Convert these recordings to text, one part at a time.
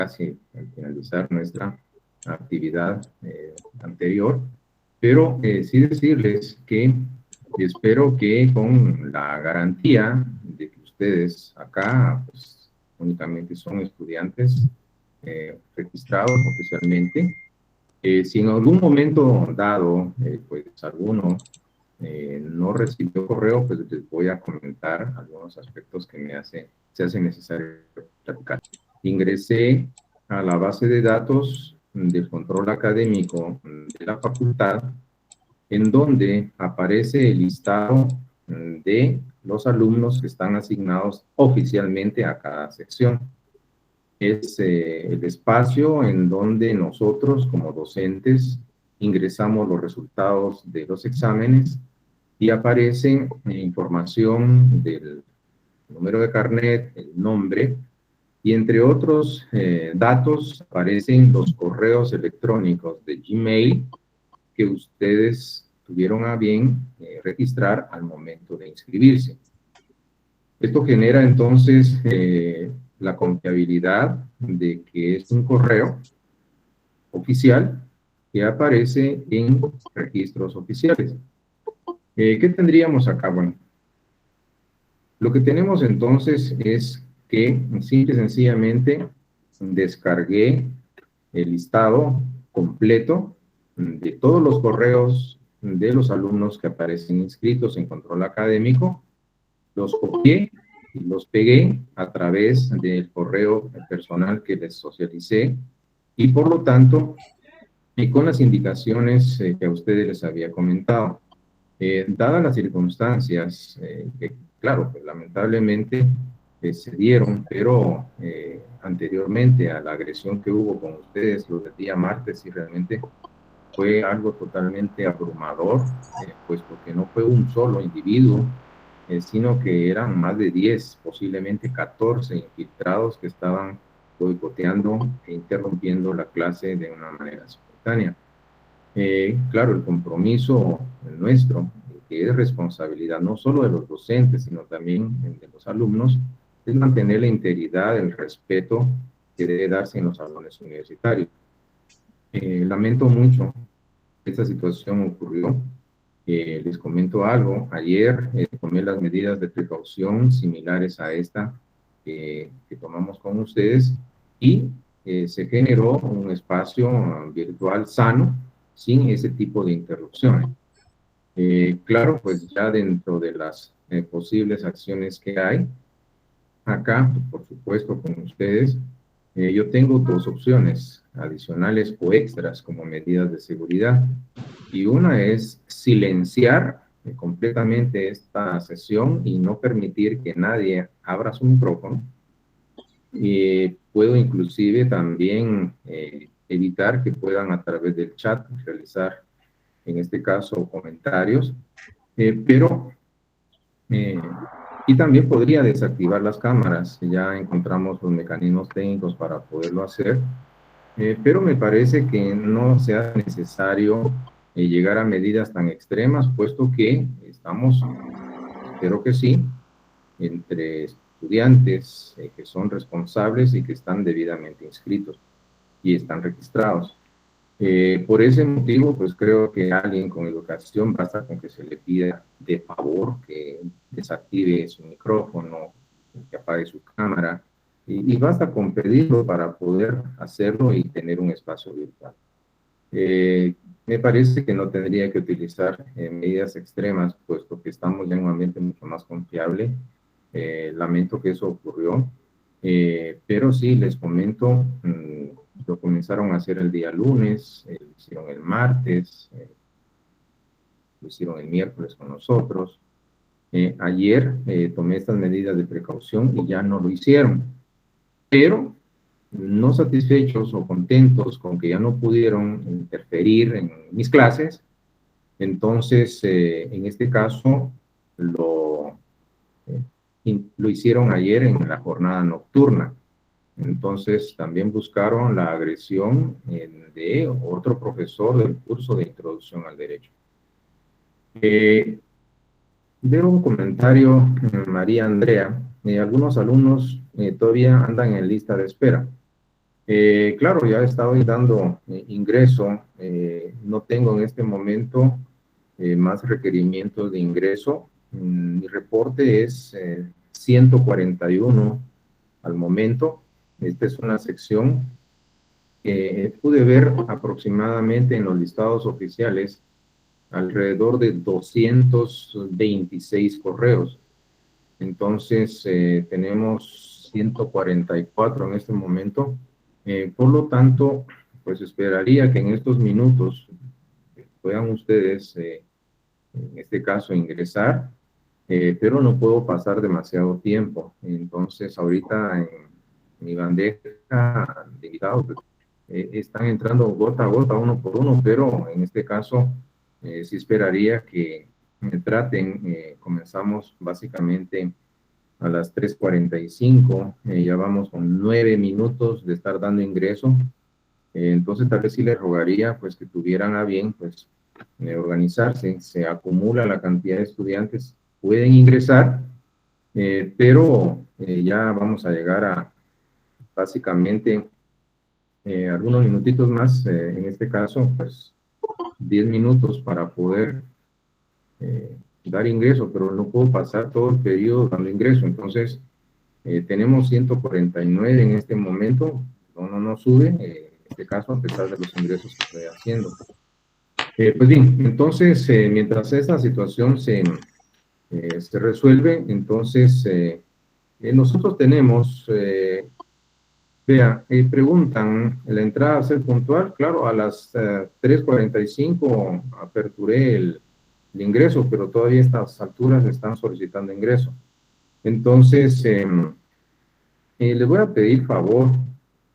casi al finalizar nuestra actividad anterior, pero sí decirles que espero que con la garantía de que ustedes acá pues, únicamente son estudiantes registrados oficialmente, si en algún momento dado, pues alguno no recibió correo, pues les voy a comentar algunos aspectos que se hace necesario platicar. Ingresé a la base de datos del control académico de la facultad, en donde aparece el listado de los alumnos que están asignados oficialmente a cada sección. Es el espacio en donde nosotros como docentes ingresamos los resultados de los exámenes y aparece información del número de carnet, el nombre, y entre otros datos aparecen los correos electrónicos de Gmail que ustedes tuvieron a bien registrar al momento de inscribirse. Esto genera entonces la confiabilidad de que es un correo oficial que aparece en registros oficiales. ¿Qué tendríamos acá? Bueno, lo que tenemos entonces es que simple y sencillamente descargué el listado completo de todos los correos de los alumnos que aparecen inscritos en control académico, los copié y los pegué a través del correo personal que les socialicé y por lo tanto, y con las indicaciones que a ustedes les había comentado. Dadas las circunstancias que, claro, pues, lamentablemente se dieron, pero anteriormente a la agresión que hubo con ustedes los del día martes, y realmente fue algo totalmente abrumador, pues porque no fue un solo individuo, sino que eran más de 10, posiblemente 14 infiltrados que estaban boicoteando e interrumpiendo la clase de una manera simultánea. Claro, el compromiso nuestro, que es responsabilidad no solo de los docentes, sino también de los alumnos, es mantener la integridad, el respeto que debe darse en los salones universitarios. Lamento mucho que esta situación ocurrió. Les comento algo. Ayer tomé las medidas de precaución similares a esta que tomamos con ustedes y se generó un espacio virtual sano sin ese tipo de interrupciones. Claro, pues ya dentro de las posibles acciones que hay, acá, por supuesto, con ustedes, yo tengo dos opciones adicionales o extras como medidas de seguridad. Y una es silenciar completamente esta sesión y no permitir que nadie abra su micrófono. Puedo inclusive también evitar que puedan a través del chat realizar, en este caso, comentarios, y también podría desactivar las cámaras. Ya encontramos los mecanismos técnicos para poderlo hacer, pero me parece que no sea necesario llegar a medidas tan extremas, puesto que estamos, espero que sí, entre estudiantes que son responsables y que están debidamente inscritos y están registrados. Por ese motivo, pues creo que alguien con educación basta con que se le pida de favor que desactive su micrófono, que apague su cámara, y basta con pedirlo para poder hacerlo y tener un espacio virtual. Me parece que no tendría que utilizar medidas extremas, puesto que estamos ya en un ambiente mucho más confiable. Lamento que eso ocurrió, pero sí, les comento, lo comenzaron a hacer el día lunes, lo hicieron el martes, lo hicieron el miércoles con nosotros. Ayer tomé estas medidas de precaución y ya no lo hicieron, pero no satisfechos o contentos con que ya no pudieron interferir en mis clases, entonces en este caso lo hicieron ayer en la jornada nocturna. Entonces también buscaron la agresión de otro profesor del curso de Introducción al Derecho. Veo un comentario, María Andrea. Algunos alumnos todavía andan en lista de espera. Claro, ya he estado dando ingreso. No tengo en este momento más requerimientos de ingreso. Mi reporte es 141 al momento. Esta es una sección que pude ver aproximadamente en los listados oficiales alrededor de 226 correos. Entonces, tenemos 144 en este momento. Por lo tanto, pues esperaría que en estos minutos puedan ustedes, en este caso, ingresar, pero no puedo pasar demasiado tiempo. Entonces, ahorita en mi bandeja de invitados, pues, están entrando gota a gota, uno por uno, pero en este caso, sí esperaría que me traten. Comenzamos básicamente a las 3:45, ya vamos con 9 minutos de estar dando ingreso. Entonces tal vez sí les rogaría pues que tuvieran a bien pues organizarse. Se acumula la cantidad de estudiantes, pueden ingresar, pero ya vamos a llegar a básicamente algunos minutitos más, en este caso pues 10 minutos para poder dar ingreso, pero no puedo pasar todo el periodo dando ingreso. Entonces, tenemos 149 en este momento, no sube, en este caso, a pesar de los ingresos que estoy haciendo. Pues bien, entonces, mientras esta situación se resuelve, entonces, nosotros tenemos, vea, preguntan, ¿la entrada a ser puntual? Claro, a las 3:45 aperturé el ingreso, pero todavía a estas alturas están solicitando ingreso. Entonces, les voy a pedir favor.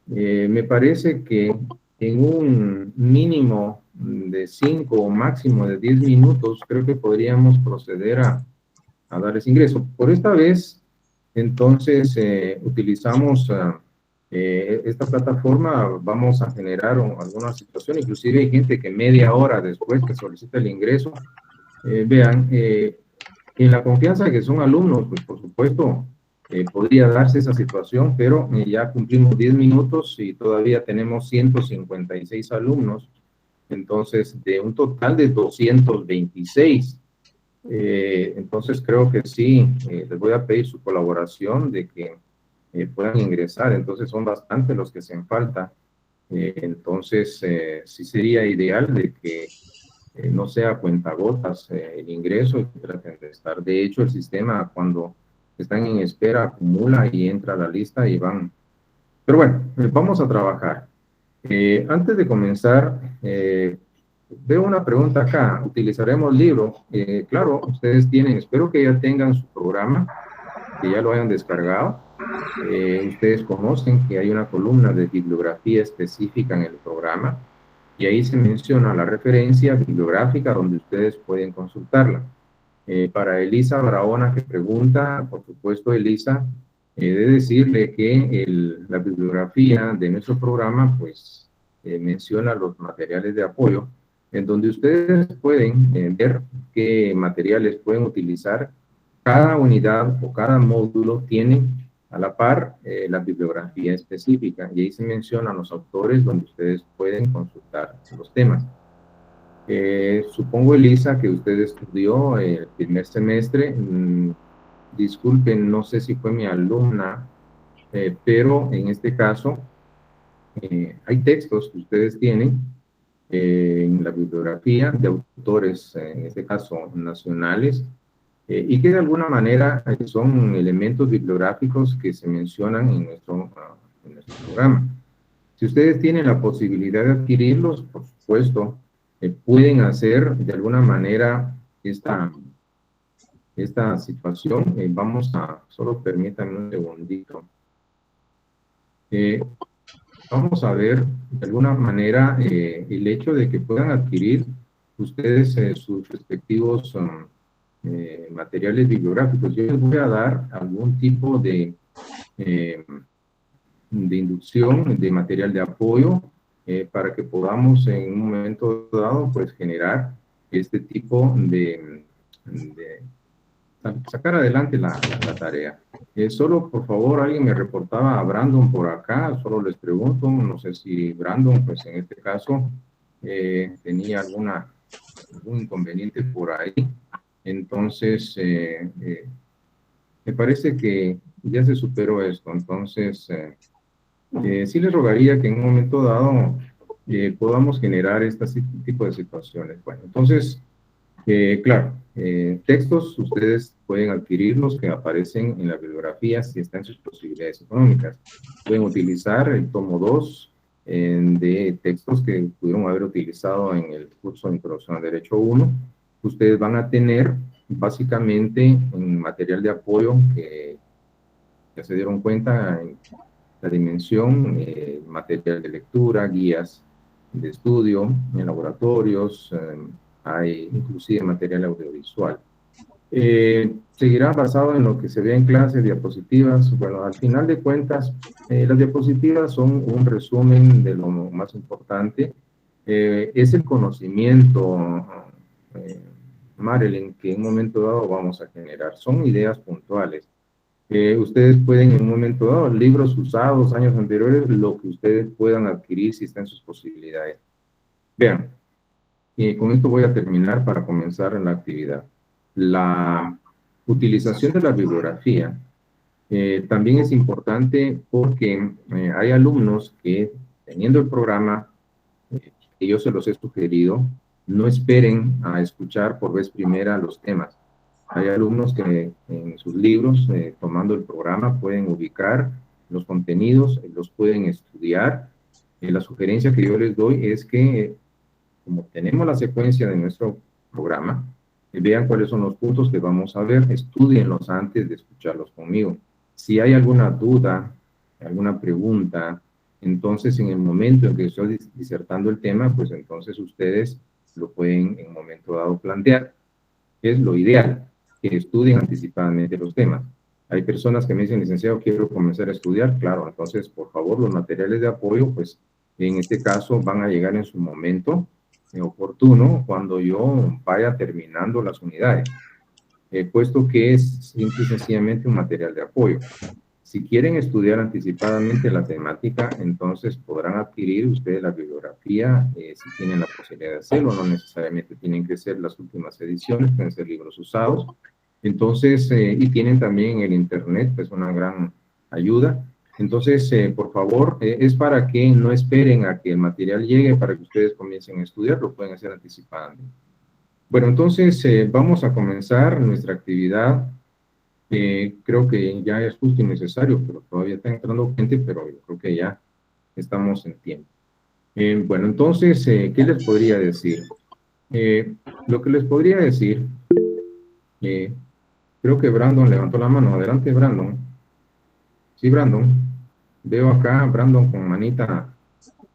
Me parece que en un mínimo de 5 o máximo de 10 minutos, creo que podríamos proceder a darles ingreso. Por esta vez, entonces, utilizamos esta plataforma, vamos a generar alguna situación, inclusive hay gente que media hora después que solicita el ingreso, vean, en la confianza de que son alumnos, pues por supuesto, podría darse esa situación, pero ya cumplimos 10 minutos y todavía tenemos 156 alumnos, entonces de un total de 226. Entonces creo que sí, les voy a pedir su colaboración de que puedan ingresar, entonces son bastantes los que hacen falta. Entonces sí sería ideal de que no sea cuentagotas el ingreso y traten de estar. De hecho, el sistema cuando están en espera acumula y entra a la lista y van. Pero bueno, vamos a trabajar. Antes de comenzar, veo una pregunta acá. ¿Utilizaremos libro? Claro, ustedes tienen, espero que ya tengan su programa, que ya lo hayan descargado. Ustedes conocen que hay una columna de bibliografía específica en el programa y ahí se menciona la referencia bibliográfica donde ustedes pueden consultarla. Para Elisa Barahona que pregunta, por supuesto, Elisa, de decirle que la bibliografía de nuestro programa pues menciona los materiales de apoyo en donde ustedes pueden ver qué materiales pueden utilizar. Cada unidad o cada módulo tiene a la par la bibliografía específica y ahí se mencionan los autores donde ustedes pueden consultar los temas. Supongo, Elisa, que usted estudió el primer semestre. Disculpen, no sé si fue mi alumna, pero en este caso hay textos que ustedes tienen en la bibliografía de autores, en este caso nacionales, y que de alguna manera son elementos bibliográficos que se mencionan en nuestro programa. Si ustedes tienen la posibilidad de adquirirlos, por supuesto, pueden hacer de alguna manera esta situación. Vamos a, solo permítanme un segundito. Vamos a ver de alguna manera el hecho de que puedan adquirir ustedes sus respectivos materiales bibliográficos. Yo les voy a dar algún tipo de inducción, de material de apoyo, para que podamos en un momento dado pues generar este tipo de sacar adelante la tarea. Solo, por favor, alguien me reportaba a Brandon por acá, solo les pregunto, no sé si Brandon, pues en este caso, tenía algún inconveniente por ahí. Entonces, me parece que ya se superó esto. Entonces, sí les rogaría que en un momento dado podamos generar este tipo de situaciones. Bueno, entonces, claro, textos ustedes pueden adquirirlos que aparecen en la bibliografía si están en sus posibilidades económicas. Pueden utilizar el tomo 2 de textos que pudieron haber utilizado en el curso de Introducción al Derecho 1. Ustedes van a tener básicamente un material de apoyo que ya se dieron cuenta en la dimensión, material de lectura, guías de estudio, en laboratorios, hay inclusive material audiovisual. Seguirá basado en lo que se ve en clase, diapositivas. Bueno, al final de cuentas, las diapositivas son un resumen de lo más importante. Es el conocimiento, Marilyn, que en un momento dado vamos a generar. Son ideas puntuales. Ustedes pueden en un momento dado, libros usados, años anteriores, lo que ustedes puedan adquirir si está en sus posibilidades. Vean, con esto voy a terminar para comenzar la actividad. La utilización de la bibliografía también es importante porque hay alumnos que, teniendo el programa, que yo se los he sugerido, no esperen a escuchar por vez primera los temas. Hay alumnos que en sus libros, tomando el programa, pueden ubicar los contenidos, los pueden estudiar. La sugerencia que yo les doy es que, como tenemos la secuencia de nuestro programa, vean cuáles son los puntos que vamos a ver, estudienlos antes de escucharlos conmigo. Si hay alguna duda, alguna pregunta, entonces en el momento en que estoy disertando el tema, pues entonces ustedes lo pueden en un momento dado plantear. Es lo ideal, que estudien anticipadamente los temas. Hay personas que me dicen, licenciado, quiero comenzar a estudiar. Claro, entonces, por favor, los materiales de apoyo, pues, en este caso, van a llegar en su momento oportuno cuando yo vaya terminando las unidades, puesto que es simple y sencillamente un material de apoyo. Si quieren estudiar anticipadamente la temática, entonces podrán adquirir ustedes la bibliografía, si tienen la posibilidad de hacerlo, no necesariamente tienen que ser las últimas ediciones, pueden ser libros usados. Entonces, y tienen también el internet, pues una gran ayuda. Entonces, por favor, es para que no esperen a que el material llegue para que ustedes comiencen a estudiar, lo pueden hacer anticipadamente. Bueno, entonces vamos a comenzar nuestra actividad. Creo que ya es justo y necesario, pero todavía está entrando gente, pero yo creo que ya estamos en tiempo. Bueno, entonces, ¿qué les podría decir? Lo que les podría decir, creo que Brandon levantó la mano. Adelante, Brandon. Sí, Brandon. Veo acá a Brandon con manita.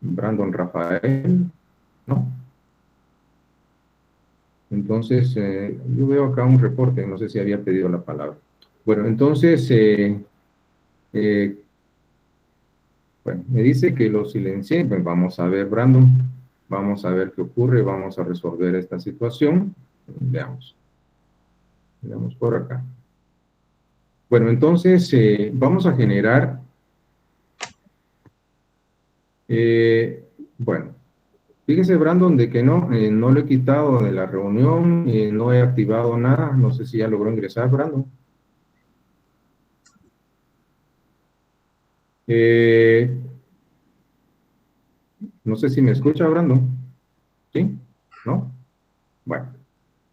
Brandon Rafael, ¿no? Entonces, yo veo acá un reporte, no sé si había pedido la palabra. Bueno, entonces, bueno, me dice que lo silencié. Pues vamos a ver, Brandon. Vamos a ver qué ocurre. Vamos a resolver esta situación. Veamos. Veamos por acá. Bueno, entonces vamos a generar... bueno, fíjese, Brandon, de que no lo he quitado de la reunión, no he activado nada. No sé si ya logró ingresar, Brandon. No sé si me escucha, Brandon. ¿Sí? ¿No? Bueno.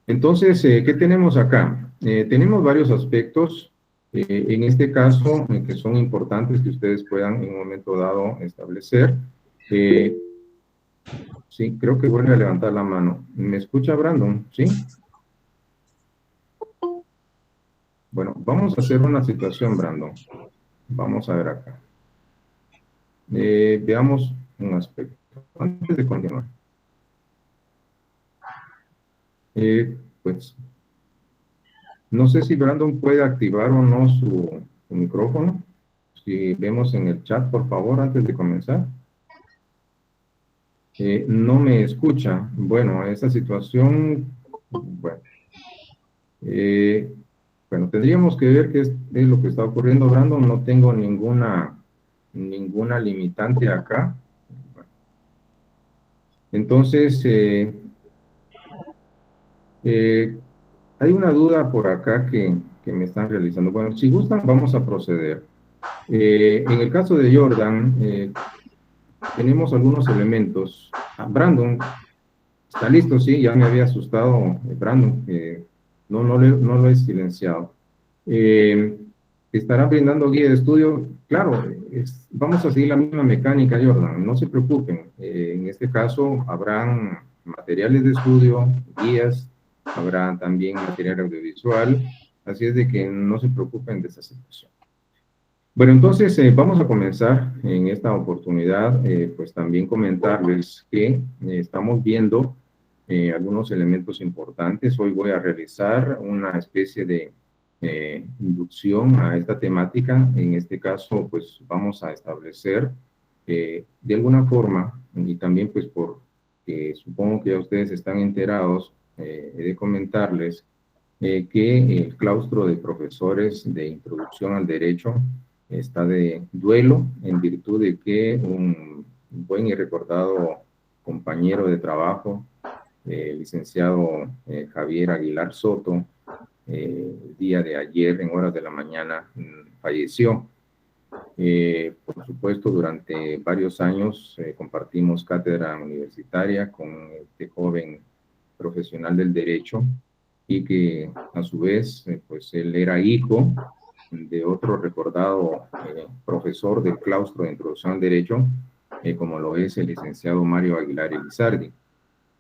Entonces, ¿qué tenemos acá? Tenemos varios aspectos, en este caso, que son importantes que ustedes puedan en un momento dado establecer. Sí, creo que vuelve a levantar la mano. ¿Me escucha, Brandon? ¿Sí? Bueno, vamos a hacer una situación, Brandon. Vamos a ver acá. Veamos un aspecto antes de continuar. Pues, no sé si Brandon puede activar o no su micrófono. Si vemos en el chat, por favor, antes de comenzar. No me escucha. Bueno, esa situación, bueno, Bueno, tendríamos que ver qué es lo que está ocurriendo, Brandon. No tengo ninguna limitante acá. Entonces, eh, hay una duda por acá que me están realizando. Bueno, si gustan, vamos a proceder. En el caso de Jordan, tenemos algunos elementos. Ah, Brandon, ¿está listo? Sí, ya me había asustado, Brandon. No lo he silenciado. Eh, ¿Estará brindando guía de estudio? Claro, vamos a seguir la misma mecánica, Jordan. No se preocupen. En este caso, habrán materiales de estudio, guías, habrá también material audiovisual. Así es de que no se preocupen de esa situación. Bueno, entonces vamos a comenzar en esta oportunidad, pues también comentarles que estamos viendo algunos elementos importantes. Hoy voy a realizar una especie de inducción a esta temática. En este caso, pues vamos a establecer de alguna forma, y también pues porque supongo que ya ustedes están enterados, he de comentarles que el claustro de profesores de introducción al derecho está de duelo en virtud de que un buen y recordado compañero de trabajo, el licenciado Javier Aguilar Soto, el día de ayer en horas de la mañana falleció. Por supuesto, durante varios años compartimos cátedra universitaria con este joven profesional del derecho y que a su vez, pues él era hijo de otro recordado profesor del claustro de introducción al derecho, como lo es el licenciado Mario Aguilar Elizardi.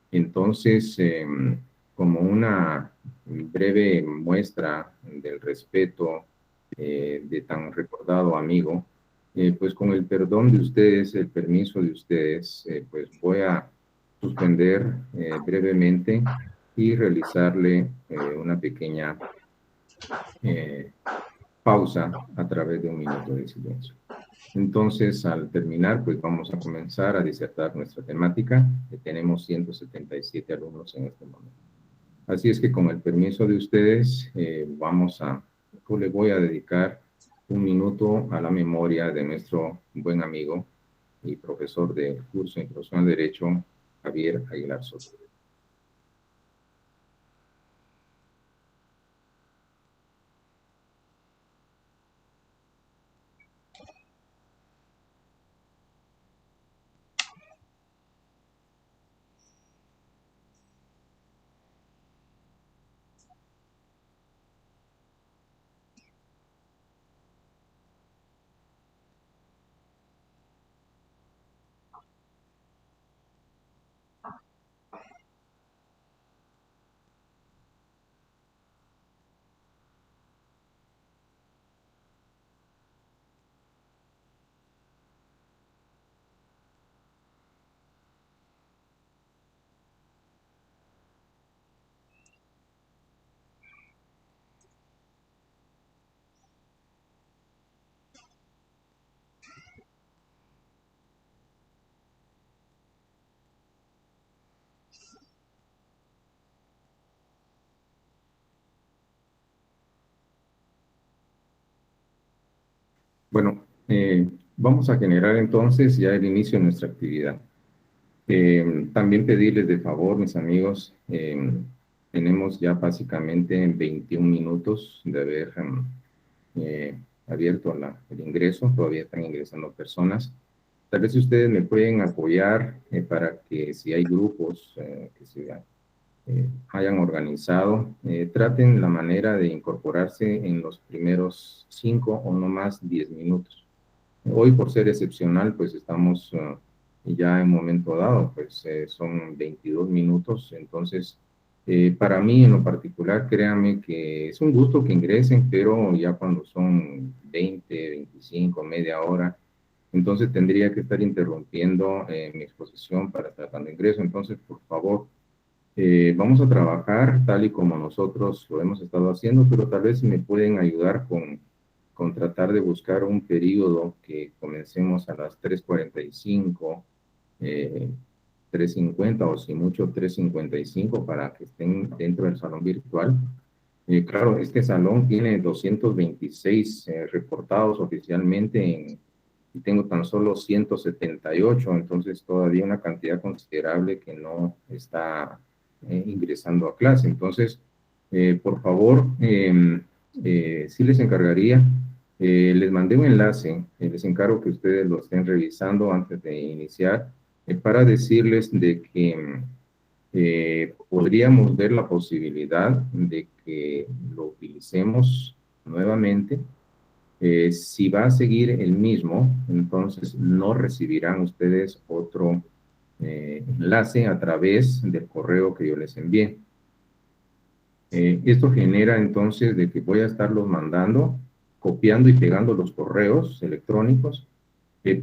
Entonces, como una breve muestra del respeto de tan recordado amigo, pues con el perdón de ustedes, el permiso de ustedes, pues voy a suspender brevemente y realizarle una pequeña pausa a través de un minuto de silencio. Entonces, al terminar, pues vamos a comenzar a disertar nuestra temática. Tenemos 177 alumnos en este momento. Así es que con el permiso de ustedes, yo le voy a dedicar un minuto a la memoria de nuestro buen amigo y profesor del curso de Introducción al Derecho, Javier Aguilar Soto. Bueno, vamos a generar entonces ya el inicio de nuestra actividad. También pedirles de favor, mis amigos, tenemos ya básicamente 21 minutos de haber abierto el ingreso, todavía están ingresando personas. Tal vez ustedes me pueden apoyar para que si hay grupos que se hayan organizado, traten la manera de incorporarse en los primeros 5 o no más 10 minutos. Hoy, por ser excepcional, pues estamos ya en un momento dado, pues son 22 minutos, entonces para mí en lo particular, créanme que es un gusto que ingresen, pero ya cuando son 20, 25, media hora, entonces tendría que estar interrumpiendo mi exposición para estar dando ingreso, entonces por favor, vamos a trabajar tal y como nosotros lo hemos estado haciendo, pero tal vez me pueden ayudar con tratar de buscar un periodo que comencemos a las 3:45, 3:50 o si mucho 3:55 para que estén dentro del salón virtual. Claro, este salón tiene 226 reportados oficialmente y tengo tan solo 178, entonces todavía una cantidad considerable que no está ingresando a clase. Entonces, por favor, sí les encargaría, les mandé un enlace, les encargo que ustedes lo estén revisando antes de iniciar, para decirles de que podríamos ver la posibilidad de que lo utilicemos nuevamente. Si va a seguir el mismo, entonces no recibirán ustedes otro enlace a través del correo que yo les envié. Esto genera entonces de que voy a estarlos mandando, copiando y pegando los correos electrónicos,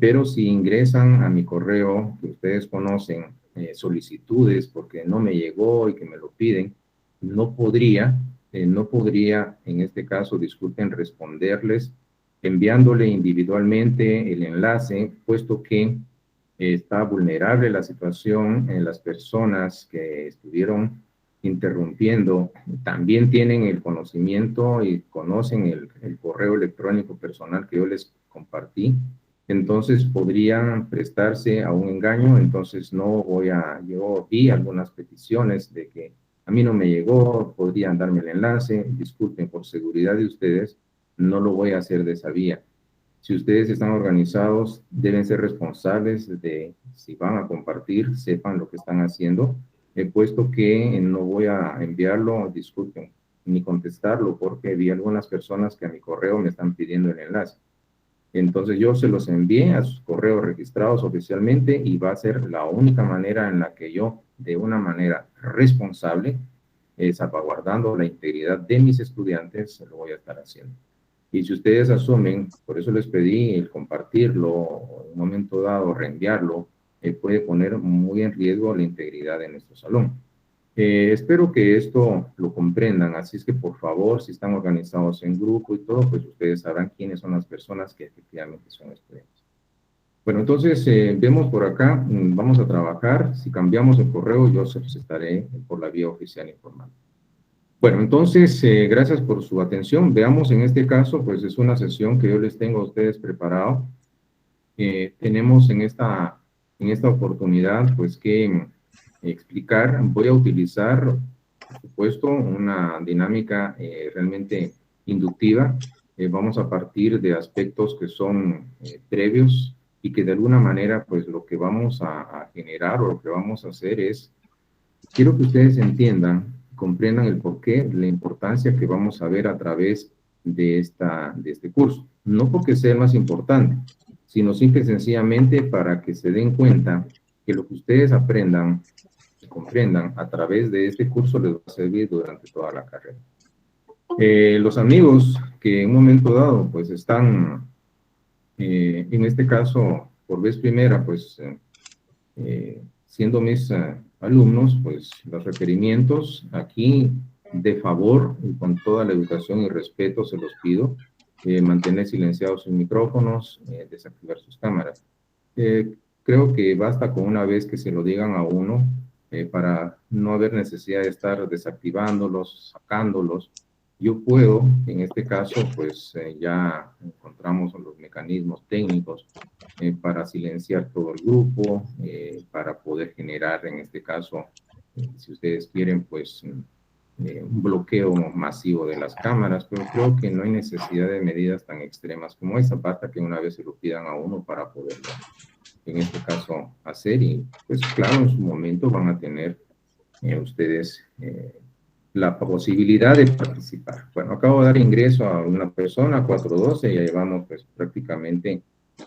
pero si ingresan a mi correo que ustedes conocen, solicitudes porque no me llegó y que me lo piden, no podría en este caso, disculpen, responderles enviándole individualmente el enlace, puesto que está vulnerable la situación en las personas que estuvieron interrumpiendo. También tienen el conocimiento y conocen el correo electrónico personal que yo les compartí. Entonces podrían prestarse a un engaño. Entonces yo vi algunas peticiones de que a mí no me llegó, podrían darme el enlace. Disculpen, por seguridad de ustedes, no lo voy a hacer de esa vía. Si ustedes están organizados, deben ser responsables de si van a compartir, sepan lo que están haciendo. He puesto que no voy a enviarlo, disculpen, ni contestarlo, porque vi algunas personas que a mi correo me están pidiendo el enlace. Entonces yo se los envié a sus correos registrados oficialmente y va a ser la única manera en la que yo, de una manera responsable, salvaguardando la integridad de mis estudiantes, lo voy a estar haciendo. Y si ustedes asumen, por eso les pedí el compartirlo, o en un momento dado reenviarlo, puede poner muy en riesgo la integridad de nuestro salón. Espero que esto lo comprendan, así es que por favor, si están organizados en grupo y todo, pues ustedes sabrán quiénes son las personas que efectivamente son estudiantes. Bueno, entonces vemos por acá, vamos a trabajar. Si cambiamos el correo, yo se los estaré por la vía oficial informando. Bueno, entonces, gracias por su atención. Veamos en este caso, pues es una sesión que yo les tengo a ustedes preparado. Tenemos en esta oportunidad, pues, que explicar. Voy a utilizar, por supuesto, una dinámica realmente inductiva. Vamos a partir de aspectos que son previos y que de alguna manera, pues, lo que vamos a generar o lo que vamos a hacer es, quiero que ustedes entiendan, comprendan el porqué, la importancia que vamos a ver a través de este curso. No porque sea el más importante, sino simple y sencillamente para que se den cuenta que lo que ustedes aprendan y comprendan a través de este curso les va a servir durante toda la carrera. Los amigos que en un momento dado pues están, en este caso, por vez primera, pues siendo mis alumnos, pues los requerimientos aquí de favor y con toda la educación y respeto se los pido, mantener silenciados sus micrófonos, desactivar sus cámaras. Creo que basta con una vez que se lo digan a uno para no haber necesidad de estar desactivándolos, sacándolos. Yo puedo, en este caso, pues ya encontramos los mecanismos técnicos para silenciar todo el grupo, para poder generar, en este caso, si ustedes quieren, pues un bloqueo masivo de las cámaras, pero creo que no hay necesidad de medidas tan extremas como esa, basta que una vez se lo pidan a uno para poderlo, en este caso, hacer y, pues claro, en su momento van a tener ustedes la posibilidad de participar. Bueno, acabo de dar ingreso a una persona, 412, ya llevamos pues prácticamente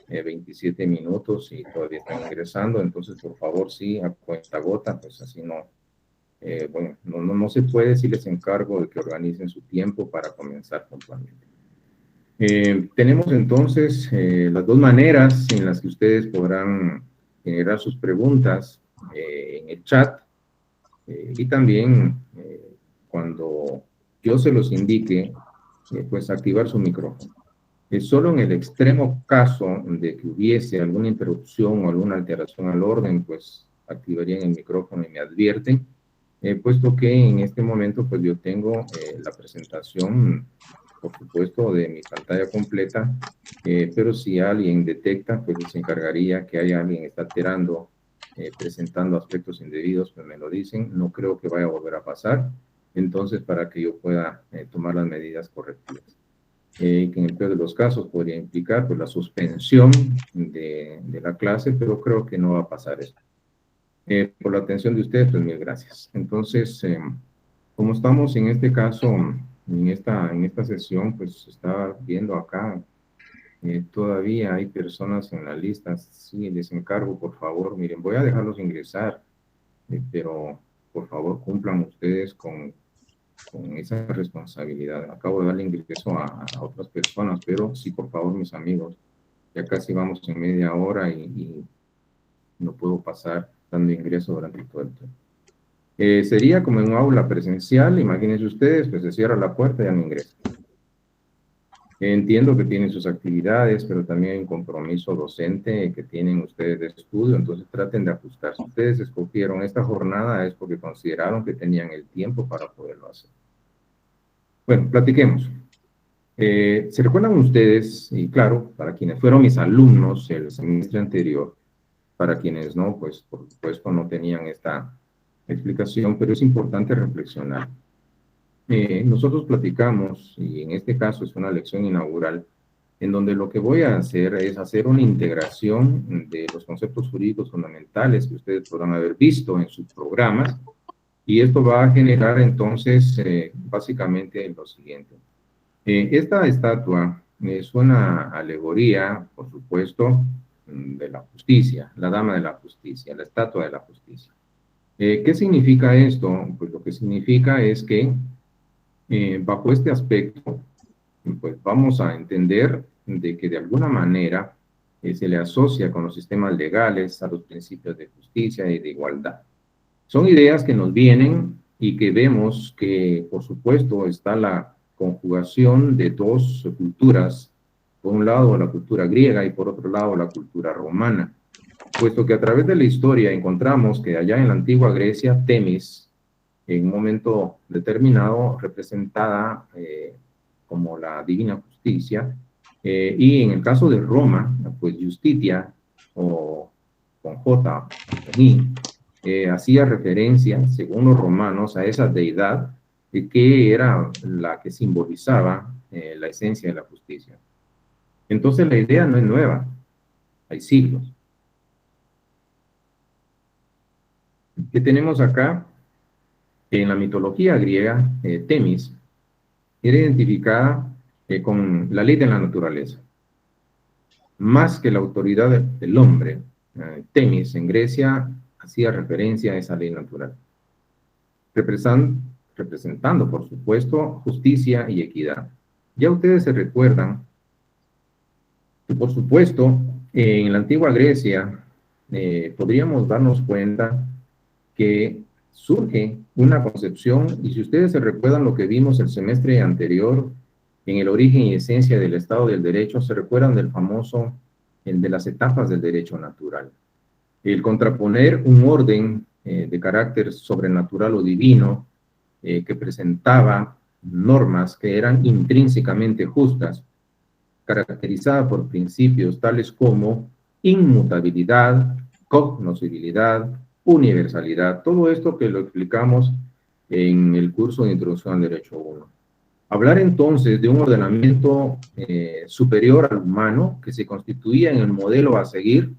27 minutos y todavía están ingresando, entonces por favor sí, a cuenta gota, pues así bueno, no se puede, si les encargo de que organicen su tiempo para comenzar puntualmente. Tenemos entonces las dos maneras en las que ustedes podrán generar sus preguntas en el chat y también cuando yo se los indique, pues activar su micrófono. Solo en el extremo caso de que hubiese alguna interrupción o alguna alteración al orden, pues activarían el micrófono y me advierten. puesto que en este momento pues yo tengo la presentación, por supuesto, de mi pantalla completa, pero si alguien detecta, pues se encargaría que haya alguien está alterando, presentando aspectos indebidos, pues me lo dicen. No creo que vaya a volver a pasar, entonces para que yo pueda tomar las medidas correctivas. Que en el peor de los casos podría implicar pues, la suspensión de la clase, pero creo que no va a pasar eso. Por la atención de ustedes, pues mil gracias. Entonces, como estamos en este caso, en esta sesión, pues se está viendo acá, todavía hay personas en la lista. Sí, les encargo, por favor, miren, voy a dejarlos ingresar, pero por favor cumplan ustedes con esa responsabilidad. Acabo de darle ingreso a otras personas, pero sí, por favor, mis amigos, ya casi vamos en media hora y no puedo pasar dando ingreso durante todo el tiempo. Sería como en un aula presencial, imagínense ustedes, pues se cierra la puerta y ya no ingresa. Entiendo que tienen sus actividades, pero también hay un compromiso docente que tienen ustedes de estudio, entonces traten de ajustarse. Ustedes escogieron esta jornada es porque consideraron que tenían el tiempo para poderlo hacer. Bueno, platiquemos. ¿Se recuerdan ustedes? Y claro, para quienes fueron mis alumnos el semestre anterior, para quienes no, pues por supuesto no tenían esta explicación, pero es importante reflexionar. Nosotros platicamos, y en este caso es una lección inaugural, en donde lo que voy a hacer es hacer una integración de los conceptos jurídicos fundamentales que ustedes podrán haber visto en sus programas, y esto va a generar entonces básicamente lo siguiente. Esta estatua es una alegoría, por supuesto, de la justicia, la dama de la justicia, la estatua de la justicia. ¿Qué significa esto? Pues lo que significa es que bajo este aspecto, pues vamos a entender de que de alguna manera se le asocia con los sistemas legales a los principios de justicia y de igualdad. Son ideas que nos vienen y que vemos que, por supuesto, está la conjugación de dos culturas, por un lado la cultura griega y por otro lado la cultura romana, puesto que a través de la historia encontramos que allá en la antigua Grecia, Temis, en un momento determinado, representada como la divina justicia, y en el caso de Roma, pues Justitia, o con J, con I, hacía referencia, según los romanos, a esa deidad que era la que simbolizaba la esencia de la justicia. Entonces la idea no es nueva, hay siglos. ¿Qué tenemos acá? En la mitología griega, Temis era identificada con la ley de la naturaleza. Más que la autoridad del hombre, Temis en Grecia hacía referencia a esa ley natural, representando, por supuesto, justicia y equidad. Ya ustedes se recuerdan que, por supuesto, en la antigua Grecia podríamos darnos cuenta que surge una concepción, y si ustedes se recuerdan lo que vimos el semestre anterior en el origen y esencia del Estado del Derecho, se recuerdan del famoso, el de las etapas del derecho natural. El contraponer un orden de carácter sobrenatural o divino que presentaba normas que eran intrínsecamente justas, caracterizada por principios tales como inmutabilidad, cognoscibilidad, universalidad, todo esto que lo explicamos en el curso de Introducción al Derecho 1. Hablar entonces de un ordenamiento superior al humano que se constituía en el modelo a seguir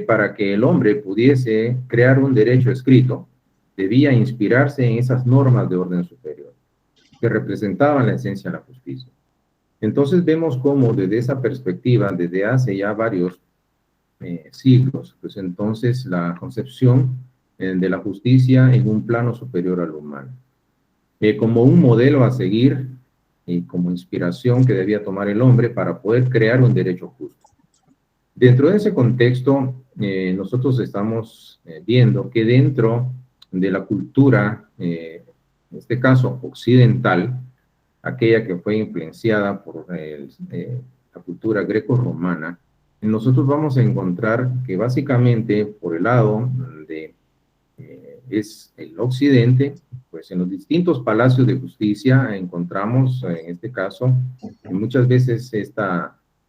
para que el hombre pudiese crear un derecho escrito, debía inspirarse en esas normas de orden superior que representaban la esencia de la justicia. Entonces vemos cómo desde esa perspectiva, desde hace ya varios siglos, pues entonces la concepción de la justicia en un plano superior al humano, como un modelo a seguir y como inspiración que debía tomar el hombre para poder crear un derecho justo. Dentro de ese contexto, nosotros estamos viendo que dentro de la cultura, en este caso occidental, aquella que fue influenciada por la cultura greco-romana, nosotros vamos a encontrar que básicamente por el lado de es el occidente, pues en los distintos palacios de justicia encontramos, en este caso, muchas veces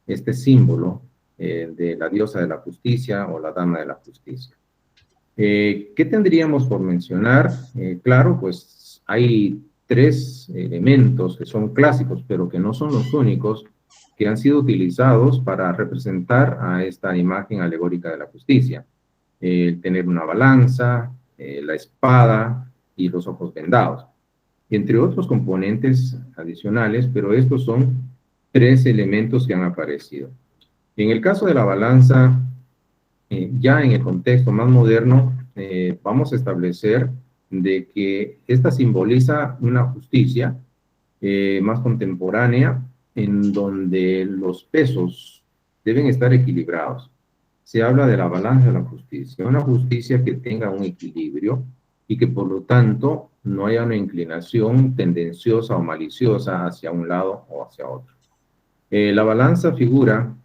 este símbolo de la diosa de la justicia o la dama de la justicia. ¿Qué tendríamos por mencionar? Claro, pues hay tres elementos que son clásicos, pero que no son los únicos que han sido utilizados para representar a esta imagen alegórica de la justicia. El tener una balanza, la espada y los ojos vendados, entre otros componentes adicionales, pero estos son tres elementos que han aparecido. En el caso de la balanza, ya en el contexto más moderno, vamos a establecer de que esta simboliza una justicia más contemporánea, en donde los pesos deben estar equilibrados. Se habla de la balanza de la justicia, una justicia que tenga un equilibrio y que por lo tanto no haya una inclinación tendenciosa o maliciosa hacia un lado o hacia otro. La balanza figura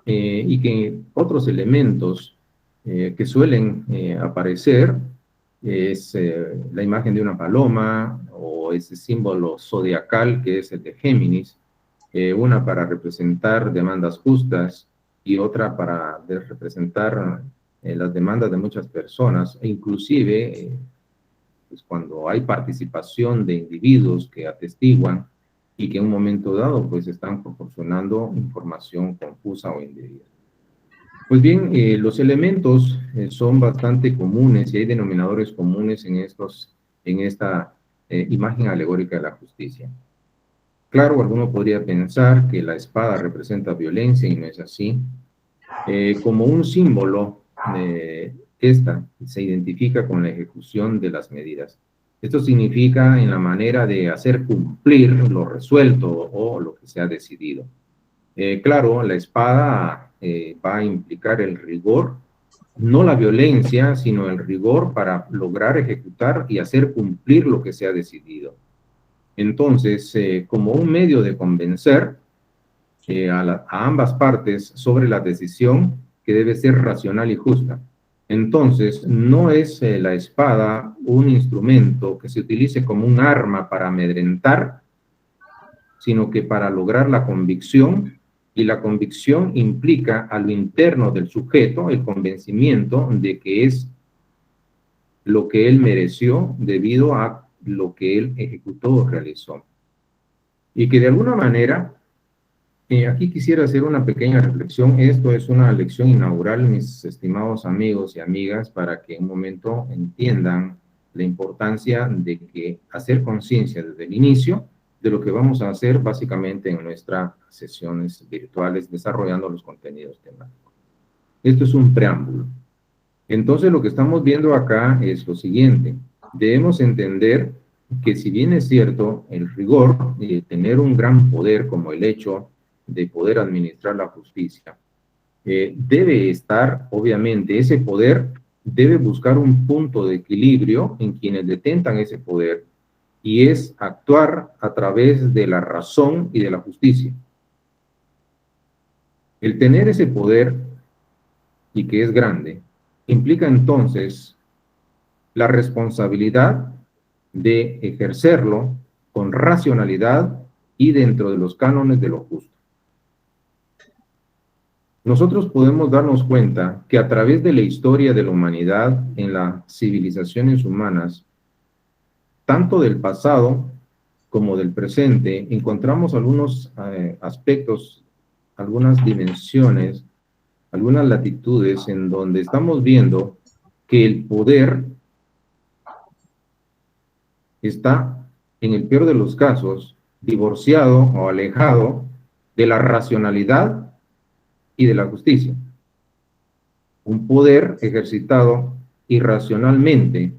y que otros elementos que suelen aparecer es la imagen de una paloma o ese símbolo zodiacal que es el de Géminis, una para representar demandas justas y otra para representar las demandas de muchas personas, e inclusive pues cuando hay participación de individuos que atestiguan y que en un momento dado pues están proporcionando información confusa o indebida. Pues bien, los elementos son bastante comunes y hay denominadores comunes en esta imagen alegórica de la justicia. Claro, alguno podría pensar que la espada representa violencia y no es así. Como un símbolo, esta se identifica con la ejecución de las medidas. Esto significa en la manera de hacer cumplir lo resuelto o lo que se ha decidido. Claro, la espada va a implicar el rigor, no la violencia, sino el rigor para lograr ejecutar y hacer cumplir lo que se ha decidido. Entonces, como un medio de convencer a ambas partes sobre la decisión que debe ser racional y justa. Entonces, no es la espada un instrumento que se utilice como un arma para amedrentar, sino que para lograr la convicción, y la convicción implica a lo interno del sujeto el convencimiento de que es lo que él mereció debido a lo que él ejecutó o realizó. Y que de alguna manera, aquí quisiera hacer una pequeña reflexión. Esto es una lección inaugural, mis estimados amigos y amigas, para que en un momento entiendan la importancia de que hacer conciencia desde el inicio de lo que vamos a hacer básicamente en nuestras sesiones virtuales, desarrollando los contenidos temáticos. Esto es un preámbulo. Entonces, lo que estamos viendo acá es lo siguiente. Debemos entender que si bien es cierto, el rigor de tener un gran poder como el hecho de poder administrar la justicia, debe estar, obviamente, ese poder debe buscar un punto de equilibrio en quienes detentan ese poder, y es actuar a través de la razón y de la justicia. El tener ese poder, y que es grande, implica entonces la responsabilidad de ejercerlo con racionalidad y dentro de los cánones de lo justo. Nosotros podemos darnos cuenta que a través de la historia de la humanidad en las civilizaciones humanas, tanto del pasado como del presente, encontramos algunos aspectos, algunas dimensiones, algunas latitudes en donde estamos viendo que el poder está, en el peor de los casos, divorciado o alejado de la racionalidad y de la justicia. Un poder ejercitado irracionalmente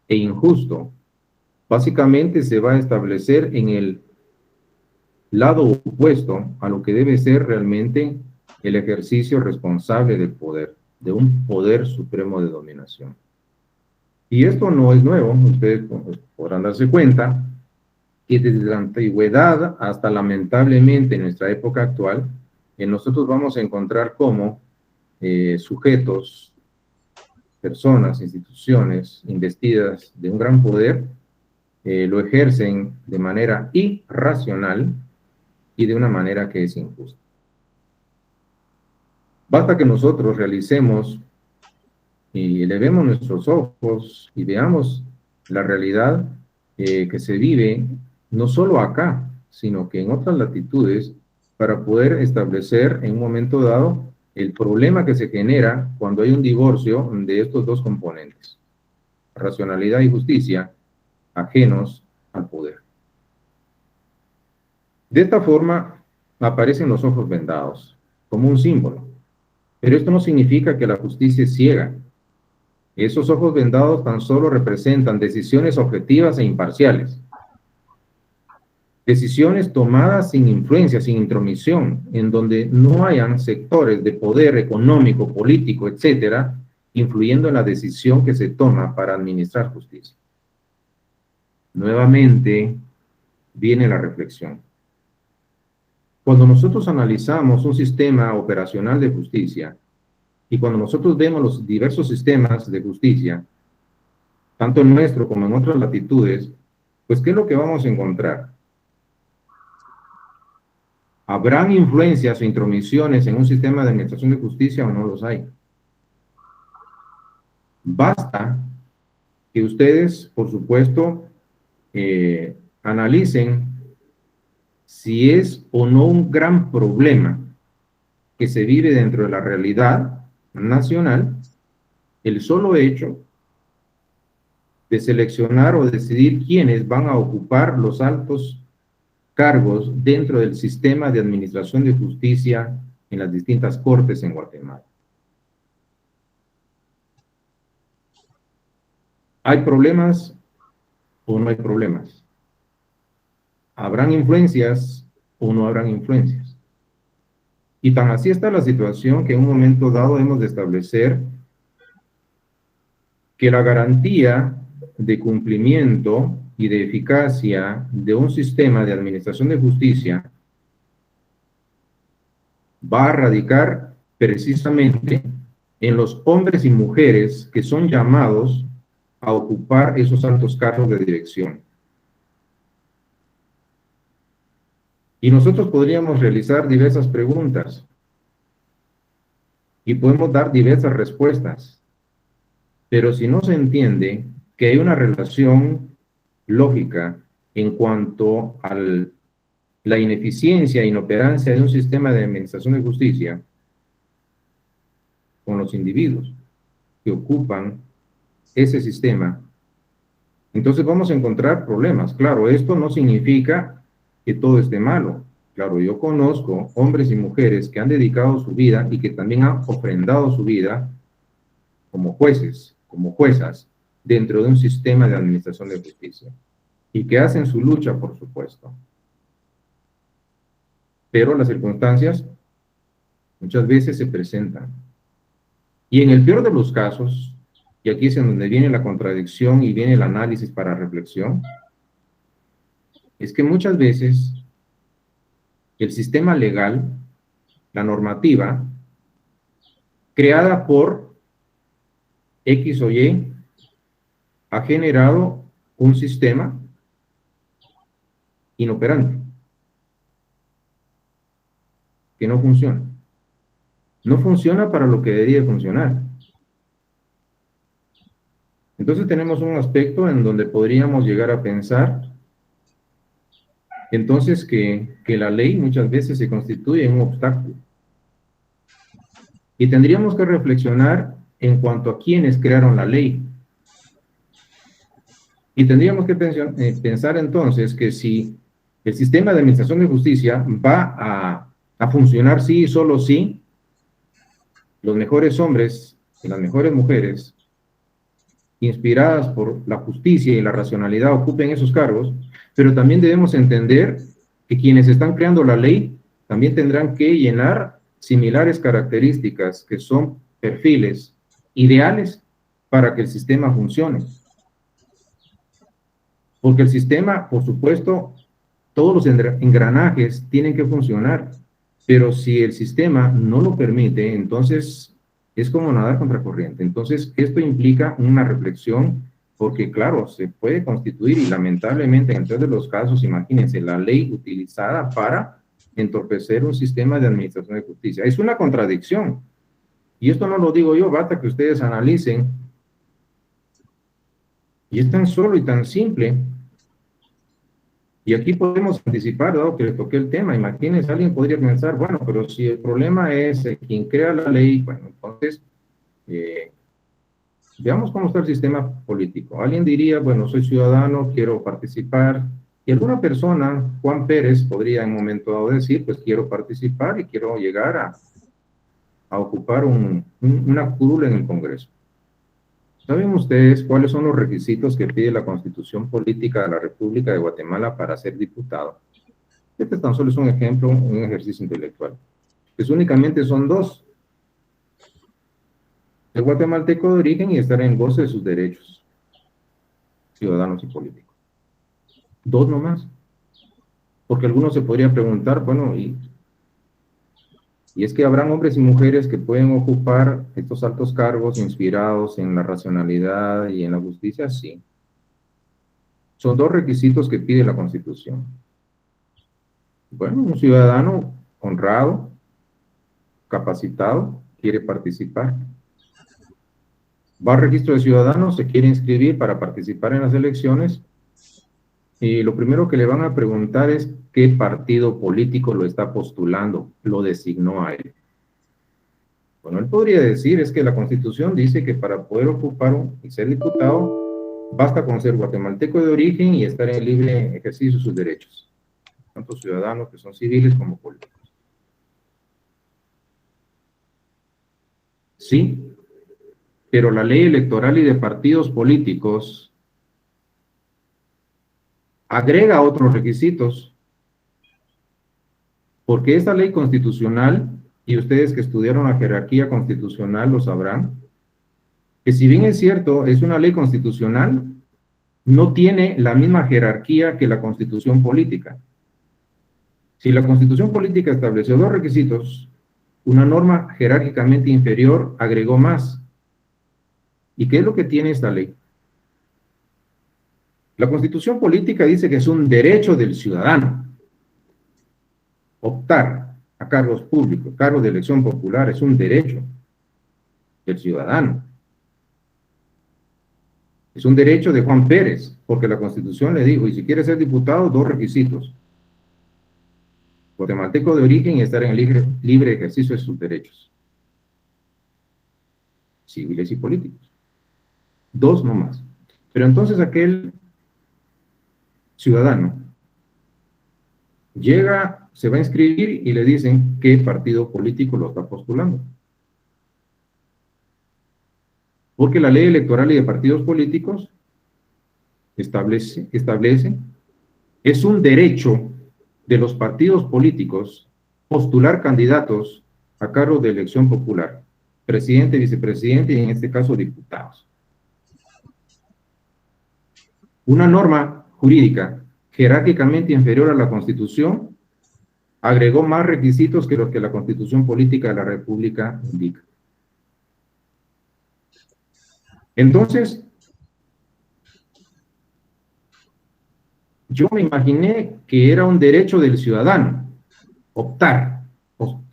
e injusto básicamente se va a establecer en el lado opuesto a lo que debe ser realmente el ejercicio responsable del poder, de un poder supremo de dominación. Y esto no es nuevo, ustedes podrán darse cuenta que desde la antigüedad hasta lamentablemente en nuestra época actual, nosotros vamos a encontrar como sujetos personas, instituciones investidas de un gran poder lo ejercen de manera irracional y de una manera que es injusta. Basta que nosotros realicemos y elevemos nuestros ojos y veamos la realidad que se vive no solo acá, sino que en otras latitudes, para poder establecer en un momento dado el problema que se genera cuando hay un divorcio de estos dos componentes, racionalidad y justicia, ajenos al poder. De esta forma aparecen los ojos vendados, como un símbolo. Pero esto no significa que la justicia es ciega. Esos ojos vendados tan solo representan decisiones objetivas e imparciales. Decisiones tomadas sin influencia, sin intromisión, en donde no hayan sectores de poder económico, político, etcétera, influyendo en la decisión que se toma para administrar justicia. Nuevamente viene la reflexión. Cuando nosotros analizamos un sistema operacional de justicia y cuando nosotros vemos los diversos sistemas de justicia, tanto en nuestro como en otras latitudes, pues ¿qué es lo que vamos a encontrar? ¿Habrán influencias o intromisiones en un sistema de administración de justicia o no los hay? Basta que ustedes, por supuesto, analicen si es o no un gran problema que se vive dentro de la realidad nacional el solo hecho de seleccionar o decidir quiénes van a ocupar los altos cargos dentro del sistema de administración de justicia en las distintas cortes en Guatemala. ¿Hay problemas o no hay problemas? ¿Habrán influencias o no habrán influencias? Y tan así está la situación que en un momento dado hemos de establecer que la garantía de cumplimiento y de eficacia de un sistema de administración de justicia va a radicar precisamente en los hombres y mujeres que son llamados a ocupar esos altos cargos de dirección. Y nosotros podríamos realizar diversas preguntas y podemos dar diversas respuestas, pero si no se entiende que hay una relación lógica en cuanto a la ineficiencia e inoperancia de un sistema de administración de justicia con los individuos que ocupan ese sistema, entonces vamos a encontrar problemas. Claro, esto no significa que todo esté malo. Claro, yo conozco hombres y mujeres que han dedicado su vida y que también han ofrendado su vida como jueces, como juezas, dentro de un sistema de administración de justicia y que hacen su lucha, por supuesto. Pero las circunstancias muchas veces se presentan. Y en el peor de los casos, y aquí es en donde viene la contradicción y viene el análisis para reflexión, es que muchas veces el sistema legal, la normativa, creada por X o Y, ha generado un sistema inoperante, que no funciona. No funciona para lo que debería funcionar. Entonces tenemos un aspecto en donde podríamos llegar a pensar entonces que la ley muchas veces se constituye en un obstáculo. Y tendríamos que reflexionar en cuanto a quienes crearon la ley. Y tendríamos que pensar entonces que si el sistema de administración de justicia va a funcionar sí y solo sí, los mejores hombres y las mejores mujeres, inspiradas por la justicia y la racionalidad, ocupen esos cargos, pero también debemos entender que quienes están creando la ley también tendrán que llenar similares características que son perfiles ideales para que el sistema funcione. Porque el sistema, por supuesto, todos los engranajes tienen que funcionar, pero si el sistema no lo permite, entonces es como nadar contra corriente. Entonces, esto implica una reflexión, porque claro, se puede constituir, y lamentablemente en todos los casos, imagínense, la ley utilizada para entorpecer un sistema de administración de justicia. Es una contradicción. Y esto no lo digo yo, basta que ustedes analicen. Y es tan solo y tan simple. Y aquí podemos anticipar, dado que le toqué el tema, imagínense, alguien podría pensar, bueno, pero si el problema es quien crea la ley, bueno, entonces, veamos cómo está el sistema político. Alguien diría, bueno, soy ciudadano, quiero participar, y alguna persona, Juan Pérez, podría en un momento dado decir, pues quiero participar y quiero llegar a ocupar una curul en el Congreso. ¿Saben ustedes cuáles son los requisitos que pide la Constitución Política de la República de Guatemala para ser diputado? Este tan solo es un ejemplo, un ejercicio intelectual. Pues únicamente son dos: el guatemalteco de origen y estar en goce de sus derechos ciudadanos y políticos. Dos nomás. Porque algunos se podría preguntar, bueno, y es que habrán hombres y mujeres que pueden ocupar estos altos cargos inspirados en la racionalidad y en la justicia. Sí. Son dos requisitos que pide la Constitución. Bueno, un ciudadano honrado, capacitado, quiere participar. Va al registro de ciudadanos, se quiere inscribir para participar en las elecciones, y lo primero que le van a preguntar es qué partido político lo está postulando, lo designó a él. Bueno, él podría decir, es que la Constitución dice que para poder ocupar y ser diputado, basta con ser guatemalteco de origen y estar en libre ejercicio de sus derechos, tanto ciudadanos que son civiles como políticos. Sí, pero la ley electoral y de partidos políticos agrega otros requisitos, porque esta ley constitucional, y ustedes que estudiaron la jerarquía constitucional lo sabrán, que si bien es cierto, es una ley constitucional, no tiene la misma jerarquía que la Constitución política. Si la Constitución política estableció dos requisitos, una norma jerárquicamente inferior agregó más. ¿Y qué es lo que tiene esta ley? La Constitución política dice que es un derecho del ciudadano optar a cargos públicos, cargos de elección popular, es un derecho del ciudadano. Es un derecho de Juan Pérez, porque la Constitución le dijo, y si quiere ser diputado, dos requisitos: guatemalteco de origen y estar en el libre ejercicio de sus derechos civiles y políticos. Dos nomás. Pero entonces aquel ciudadano llega, se va a inscribir y le dicen qué partido político lo está postulando. Porque la ley electoral y de partidos políticos establece, es un derecho de los partidos políticos postular candidatos a cargo de elección popular, presidente, vicepresidente y en este caso diputados. Una norma jurídica jerárquicamente inferior a la Constitución agregó más requisitos que los que la Constitución Política de la República indica. Entonces, yo me imaginé que era un derecho del ciudadano optar,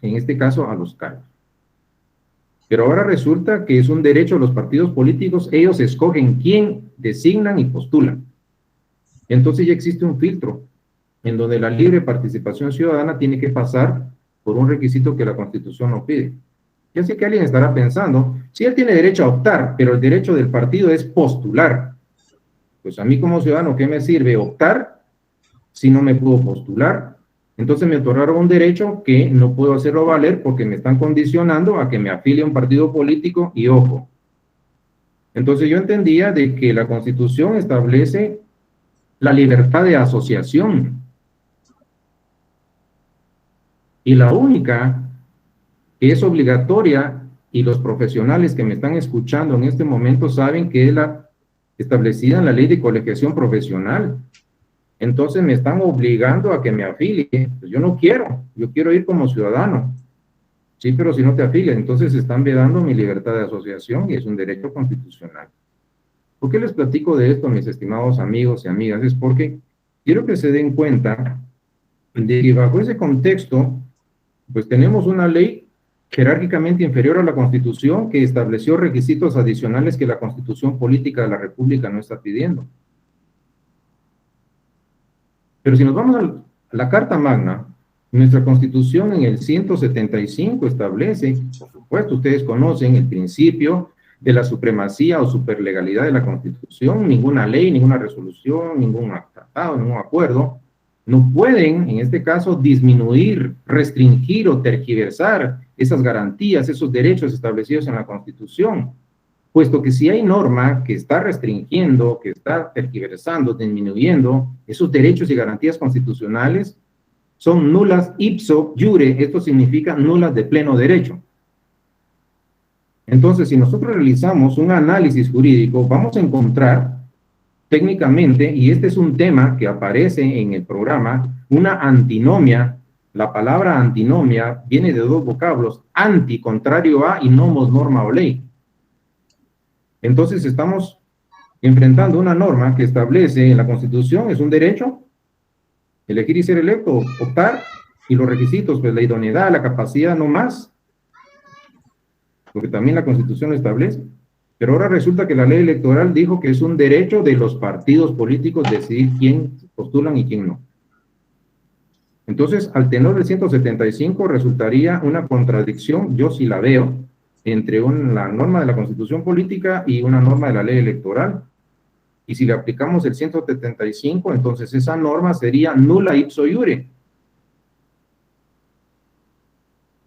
en este caso, a los cargos. Pero ahora resulta que es un derecho de los partidos políticos, ellos escogen quién designan y postulan. Entonces ya existe un filtro en donde la libre participación ciudadana tiene que pasar por un requisito que la Constitución no pide. Ya sé que alguien estará pensando, si él tiene derecho a optar, pero el derecho del partido es postular. Pues a mí como ciudadano, ¿qué me sirve optar si no me puedo postular? Entonces me otorgaron un derecho que no puedo hacerlo valer porque me están condicionando a que me afilie a un partido político y ojo. Entonces yo entendía de que la Constitución establece la libertad de asociación. Y la única que es obligatoria, y los profesionales que me están escuchando en este momento saben que es la establecida en la ley de colegiación profesional. Entonces me están obligando a que me afilie. Pues yo no quiero, yo quiero ir como ciudadano. Sí, pero si no te afilias, entonces están vedando mi libertad de asociación y es un derecho constitucional. ¿Por qué les platico de esto, mis estimados amigos y amigas? Es porque quiero que se den cuenta de que bajo ese contexto, pues tenemos una ley jerárquicamente inferior a la Constitución que estableció requisitos adicionales que la Constitución Política de la República no está pidiendo. Pero si nos vamos a la Carta Magna, nuestra Constitución en el 175 establece, por supuesto, ustedes conocen el principio de la supremacía o superlegalidad de la Constitución. Ninguna ley, ninguna resolución, ningún tratado, ningún acuerdo no pueden, en este caso, disminuir, restringir o tergiversar esas garantías, esos derechos establecidos en la Constitución, puesto que si hay norma que está restringiendo, que está tergiversando, disminuyendo esos derechos y garantías constitucionales, son nulas ipso iure, esto significa nulas de pleno derecho. Entonces, si nosotros realizamos un análisis jurídico, vamos a encontrar técnicamente, y este es un tema que aparece en el programa, una antinomia. La palabra antinomia viene de dos vocablos, anti, contrario a, y nomos, norma o ley. Entonces estamos enfrentando una norma que establece en la Constitución, es un derecho, elegir y ser electo, optar, y los requisitos, pues la idoneidad, la capacidad, no más, porque también la Constitución lo establece. Pero ahora resulta que la ley electoral dijo que es un derecho de los partidos políticos decidir quién postulan y quién no. Entonces, al tenor del 175 resultaría una contradicción, yo sí la veo, entre la norma de la Constitución Política y una norma de la ley electoral. Y si le aplicamos el 175, entonces esa norma sería nula ipso iure.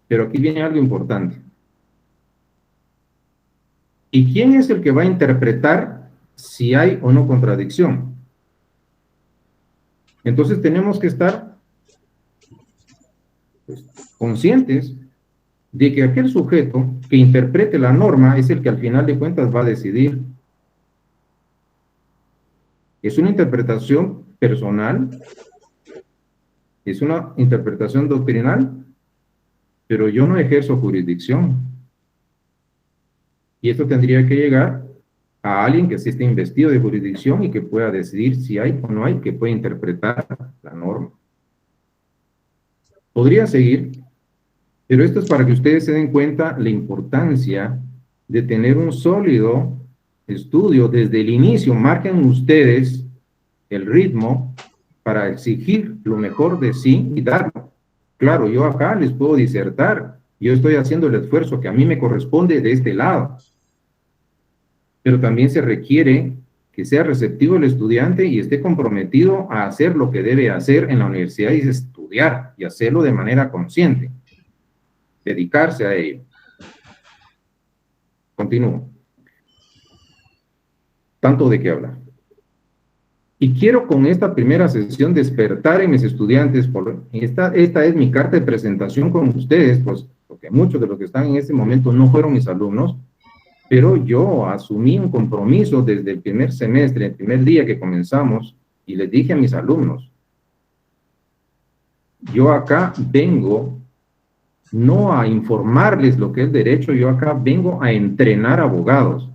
Pero aquí viene algo importante. ¿Y quién es el que va a interpretar si hay o no contradicción? Entonces tenemos que estar conscientes de que aquel sujeto que interprete la norma es el que al final de cuentas va a decidir. Es una interpretación personal, es una interpretación doctrinal, pero yo no ejerzo jurisdicción. Y esto tendría que llegar a alguien que sí esté investido de jurisdicción y que pueda decidir si hay o no hay, que pueda interpretar la norma. Podría seguir, pero esto es para que ustedes se den cuenta la importancia de tener un sólido estudio desde el inicio. Marquen ustedes el ritmo para exigir lo mejor de sí y darlo. Claro, yo acá les puedo disertar, yo estoy haciendo el esfuerzo que a mí me corresponde de este lado, pero también se requiere que sea receptivo el estudiante y esté comprometido a hacer lo que debe hacer en la universidad, y es estudiar y hacerlo de manera consciente, dedicarse a ello. Continúo. Tanto de qué hablar. Y quiero con esta primera sesión despertar en mis estudiantes, esta es mi carta de presentación con ustedes, pues, porque muchos de los que están en este momento no fueron mis alumnos, pero yo asumí un compromiso desde el primer semestre, el primer día que comenzamos, y les dije a mis alumnos, yo acá vengo no a informarles lo que es derecho, yo acá vengo a entrenar abogados.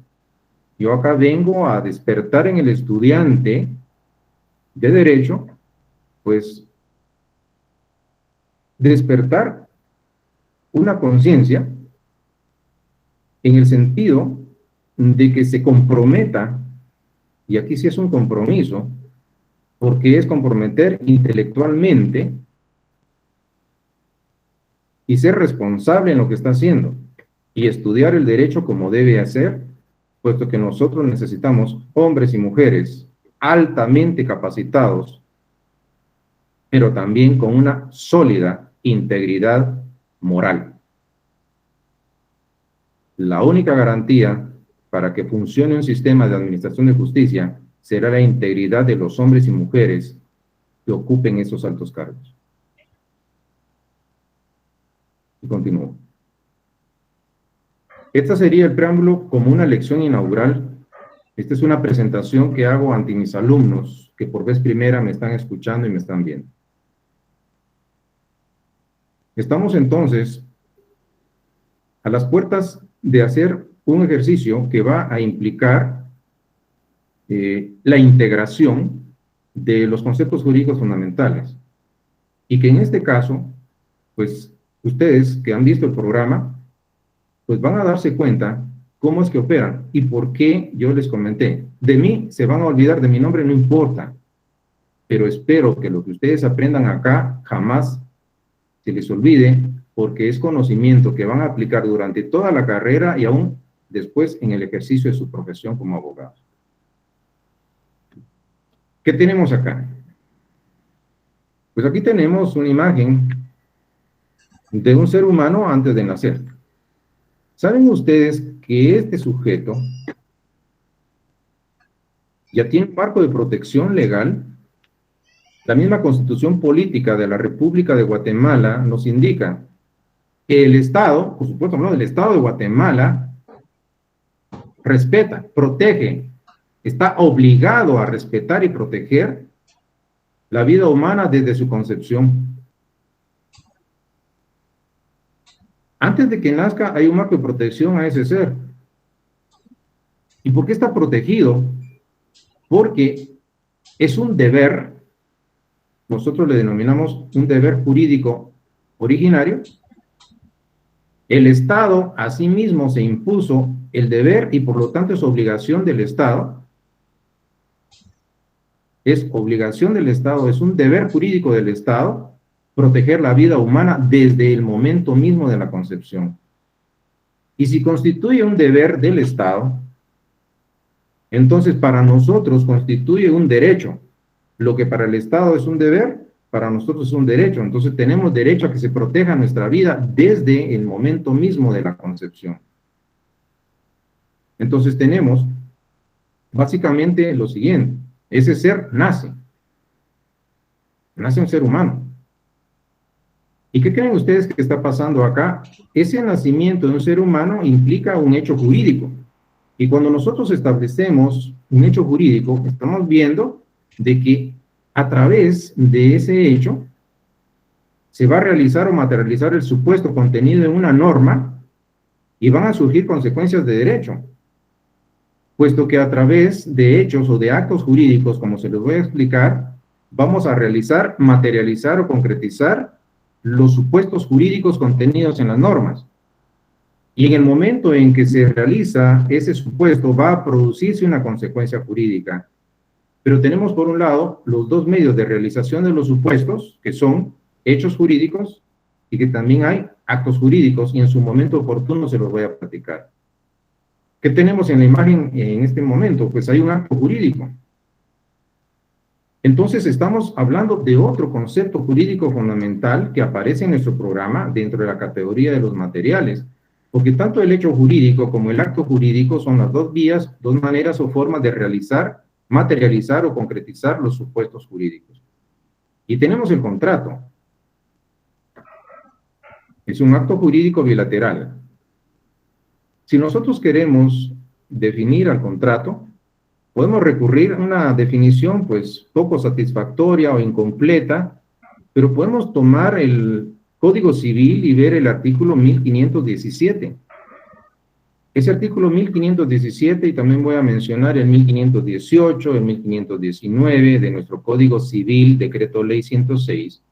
Yo acá vengo a despertar en el estudiante de derecho, pues, despertar una conciencia en el sentido de que se comprometa, y aquí sí es un compromiso, porque es comprometer intelectualmente y ser responsable en lo que está haciendo, y estudiar el derecho como debe hacer, puesto que nosotros necesitamos hombres y mujeres altamente capacitados, pero también con una sólida integridad moral. La única garantía para que funcione un sistema de administración de justicia será la integridad de los hombres y mujeres que ocupen esos altos cargos. Y continúo. Esta sería el preámbulo como una lección inaugural. Esta es una presentación que hago ante mis alumnos que por vez primera me están escuchando y me están viendo. Estamos entonces a las puertas de hacer un ejercicio que va a implicar la integración de los conceptos jurídicos fundamentales. Y que en este caso, pues ustedes que han visto el programa, pues van a darse cuenta cómo es que operan y por qué yo les comenté. De mí se van a olvidar, de mi nombre no importa, pero espero que lo que ustedes aprendan acá jamás se les olvide, porque es conocimiento que van a aplicar durante toda la carrera y aún después en el ejercicio de su profesión como abogados. ¿Qué tenemos acá? Pues aquí tenemos una imagen de un ser humano antes de nacer. ¿Saben ustedes que este sujeto ya tiene un marco de protección legal? La misma Constitución Política de la República de Guatemala nos indica que el Estado, por supuesto, no, el Estado de Guatemala respeta, protege, está obligado a respetar y proteger la vida humana desde su concepción. Antes de que nazca hay un marco de protección a ese ser. ¿Y por qué está protegido? Porque es un deber, nosotros le denominamos un deber jurídico originario. El Estado asimismo se impuso el deber y por lo tanto es obligación del Estado. Es obligación del Estado, es un deber jurídico del Estado proteger la vida humana desde el momento mismo de la concepción. Y si constituye un deber del Estado, entonces para nosotros constituye un derecho. Lo que para el Estado es un deber, para nosotros es un derecho. Entonces tenemos derecho a que se proteja nuestra vida desde el momento mismo de la concepción. Entonces tenemos básicamente lo siguiente. Ese ser nace un ser humano. ¿Y qué creen ustedes que está pasando acá? Ese nacimiento de un ser humano implica un hecho jurídico. Y cuando nosotros establecemos un hecho jurídico, estamos viendo de que a través de ese hecho se va a realizar o materializar el supuesto contenido en una norma y van a surgir consecuencias de derecho. Puesto que a través de hechos o de actos jurídicos, como se les voy a explicar, vamos a realizar, materializar o concretizar los supuestos jurídicos contenidos en las normas. Y en el momento en que se realiza ese supuesto, va a producirse una consecuencia jurídica. Pero tenemos por un lado los dos medios de realización de los supuestos, que son hechos jurídicos, y que también hay actos jurídicos, y en su momento oportuno se los voy a platicar. ¿Qué tenemos en la imagen en este momento? Pues hay un acto jurídico. Entonces estamos hablando de otro concepto jurídico fundamental que aparece en nuestro programa dentro de la categoría de los materiales, porque tanto el hecho jurídico como el acto jurídico son las dos vías, dos maneras o formas de realizar, materializar o concretizar los supuestos jurídicos. Y tenemos el contrato. Es un acto jurídico bilateral. Si nosotros queremos definir al contrato, podemos recurrir a una definición pues poco satisfactoria o incompleta, pero podemos tomar el Código Civil y ver el artículo 1517. Ese artículo 1517, y también voy a mencionar el 1518, el 1519 de nuestro Código Civil, Decreto Ley 106,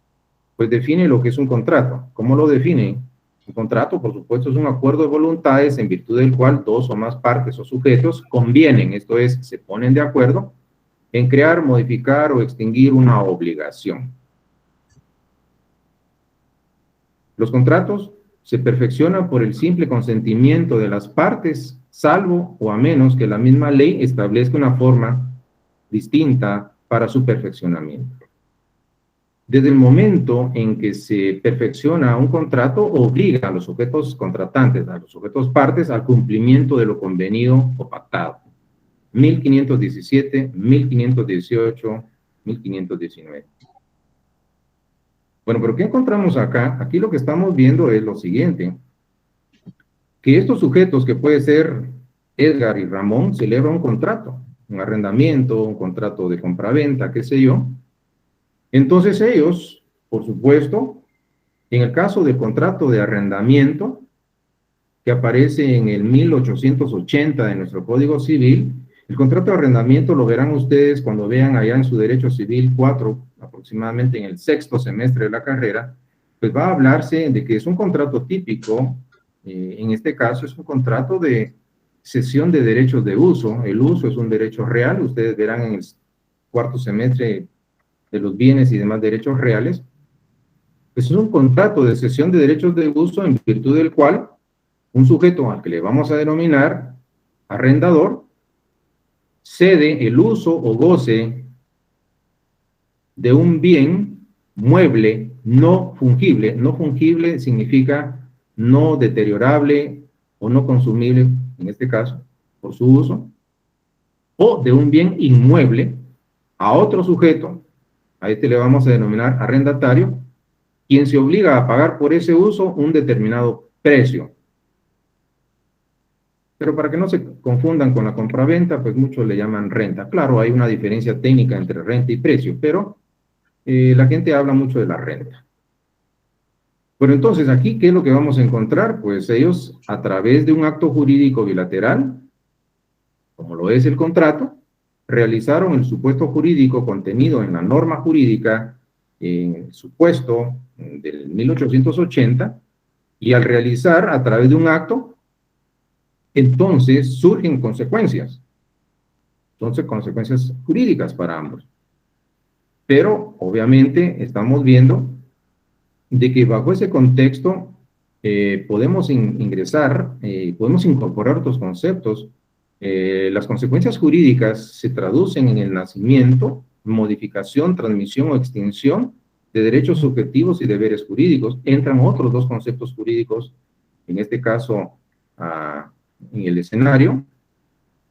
pues define lo que es un contrato. ¿Cómo lo define? Un contrato, por supuesto, es un acuerdo de voluntades en virtud del cual dos o más partes o sujetos convienen, esto es, se ponen de acuerdo en crear, modificar o extinguir una obligación. Los contratos se perfeccionan por el simple consentimiento de las partes, salvo o a menos que la misma ley establezca una forma distinta para su perfeccionamiento. Desde el momento en que se perfecciona un contrato, obliga a los sujetos contratantes, a los sujetos partes, al cumplimiento de lo convenido o pactado. 1517, 1518, 1519. Bueno, pero ¿qué encontramos acá? Aquí lo que estamos viendo es lo siguiente, que estos sujetos, que puede ser Edgar y Ramón, celebran un contrato, un arrendamiento, un contrato de compraventa, qué sé yo. Entonces ellos, por supuesto, en el caso del contrato de arrendamiento, que aparece en el 1880 de nuestro Código Civil. El contrato de arrendamiento lo verán ustedes cuando vean allá en su Derecho Civil 4, aproximadamente en el sexto semestre de la carrera, pues va a hablarse de que es un contrato típico, en este caso es un contrato de cesión de derechos de uso. El uso es un derecho real, ustedes verán en el cuarto semestre de los bienes y demás derechos reales. Pues es un contrato de cesión de derechos de uso en virtud del cual un sujeto al que le vamos a denominar arrendador cede el uso o goce de un bien mueble no fungible. No fungible significa no deteriorable o no consumible, en este caso, por su uso, o de un bien inmueble a otro sujeto, a este le vamos a denominar arrendatario, quien se obliga a pagar por ese uso un determinado precio. Pero para que no se confundan con la compraventa, pues muchos le llaman renta. Claro, hay una diferencia técnica entre renta y precio, pero la gente habla mucho de la renta. Bueno, entonces aquí, ¿qué es lo que vamos a encontrar? Pues ellos, a través de un acto jurídico bilateral, como lo es el contrato, realizaron el supuesto jurídico contenido en la norma jurídica, en el supuesto del 1880, y al realizar a través de un acto, entonces surgen consecuencias. Entonces, consecuencias jurídicas para ambos. Pero, obviamente, estamos viendo de que bajo ese contexto podemos ingresar, podemos incorporar otros conceptos. Las consecuencias jurídicas se traducen en el nacimiento, modificación, transmisión o extinción de derechos subjetivos y deberes jurídicos. Entran otros dos conceptos jurídicos, en este caso, en el escenario,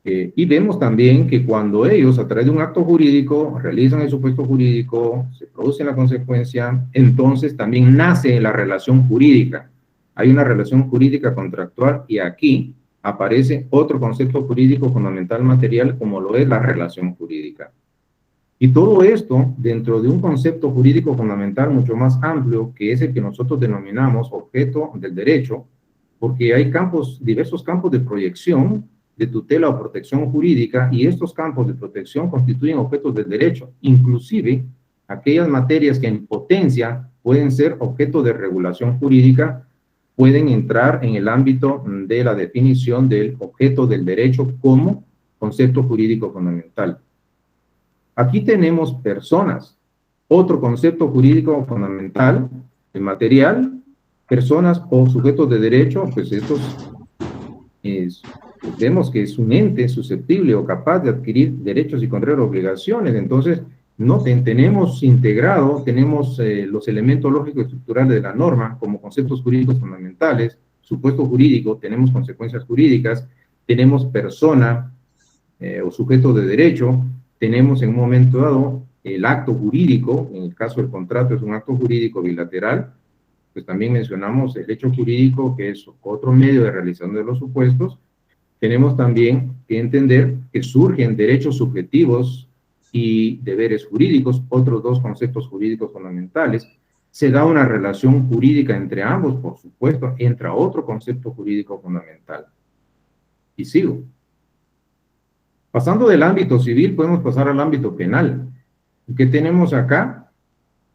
y vemos también que cuando ellos, a través de un acto jurídico, realizan el supuesto jurídico, se produce la consecuencia, entonces también nace la relación jurídica. Hay una relación jurídica contractual y aquí aparece otro concepto jurídico fundamental material como lo es la relación jurídica. Y todo esto dentro de un concepto jurídico fundamental mucho más amplio, que es el que nosotros denominamos objeto del derecho, porque hay diversos campos de proyección, de tutela o protección jurídica, y estos campos de protección constituyen objetos del derecho, inclusive aquellas materias que en potencia pueden ser objeto de regulación jurídica, pueden entrar en el ámbito de la definición del objeto del derecho como concepto jurídico fundamental. Aquí tenemos personas, otro concepto jurídico fundamental, el material, personas o sujetos de derecho, pues estos vemos que es un ente susceptible o capaz de adquirir derechos y contraer obligaciones. Entonces, no tenemos integrado, tenemos los elementos lógicos y estructurales de la norma como conceptos jurídicos fundamentales, supuesto jurídico, tenemos consecuencias jurídicas, tenemos persona o sujeto de derecho, tenemos en un momento dado el acto jurídico, en el caso del contrato es un acto jurídico bilateral, pues también mencionamos el hecho jurídico, que es otro medio de realización de los supuestos. Tenemos también que entender que surgen derechos subjetivos y deberes jurídicos, otros dos conceptos jurídicos fundamentales. Se da una relación jurídica entre ambos, por supuesto, entra otro concepto jurídico fundamental. Y sigo. Pasando del ámbito civil, podemos pasar al ámbito penal. ¿Qué tenemos acá?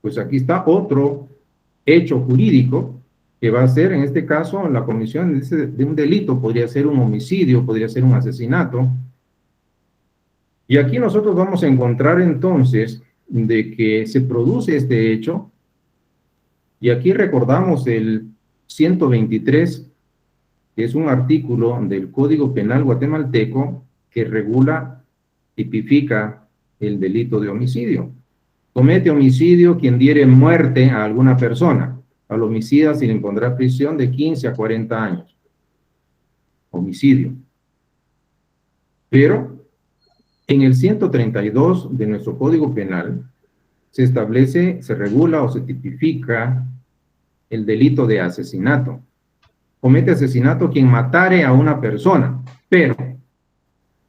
Pues aquí está otro hecho jurídico que va a ser, en este caso, la comisión de un delito, podría ser un homicidio, podría ser un asesinato. Y aquí nosotros vamos a encontrar entonces de que se produce este hecho, y aquí recordamos el 123, que es un artículo del Código Penal guatemalteco que regula, tipifica el delito de homicidio. Comete homicidio quien diere muerte a alguna persona. Al homicida se le impondrá prisión de 15 a 40 años. Homicidio. Pero en el 132 de nuestro Código Penal se establece, se regula o se tipifica el delito de asesinato. Comete asesinato quien matare a una persona, pero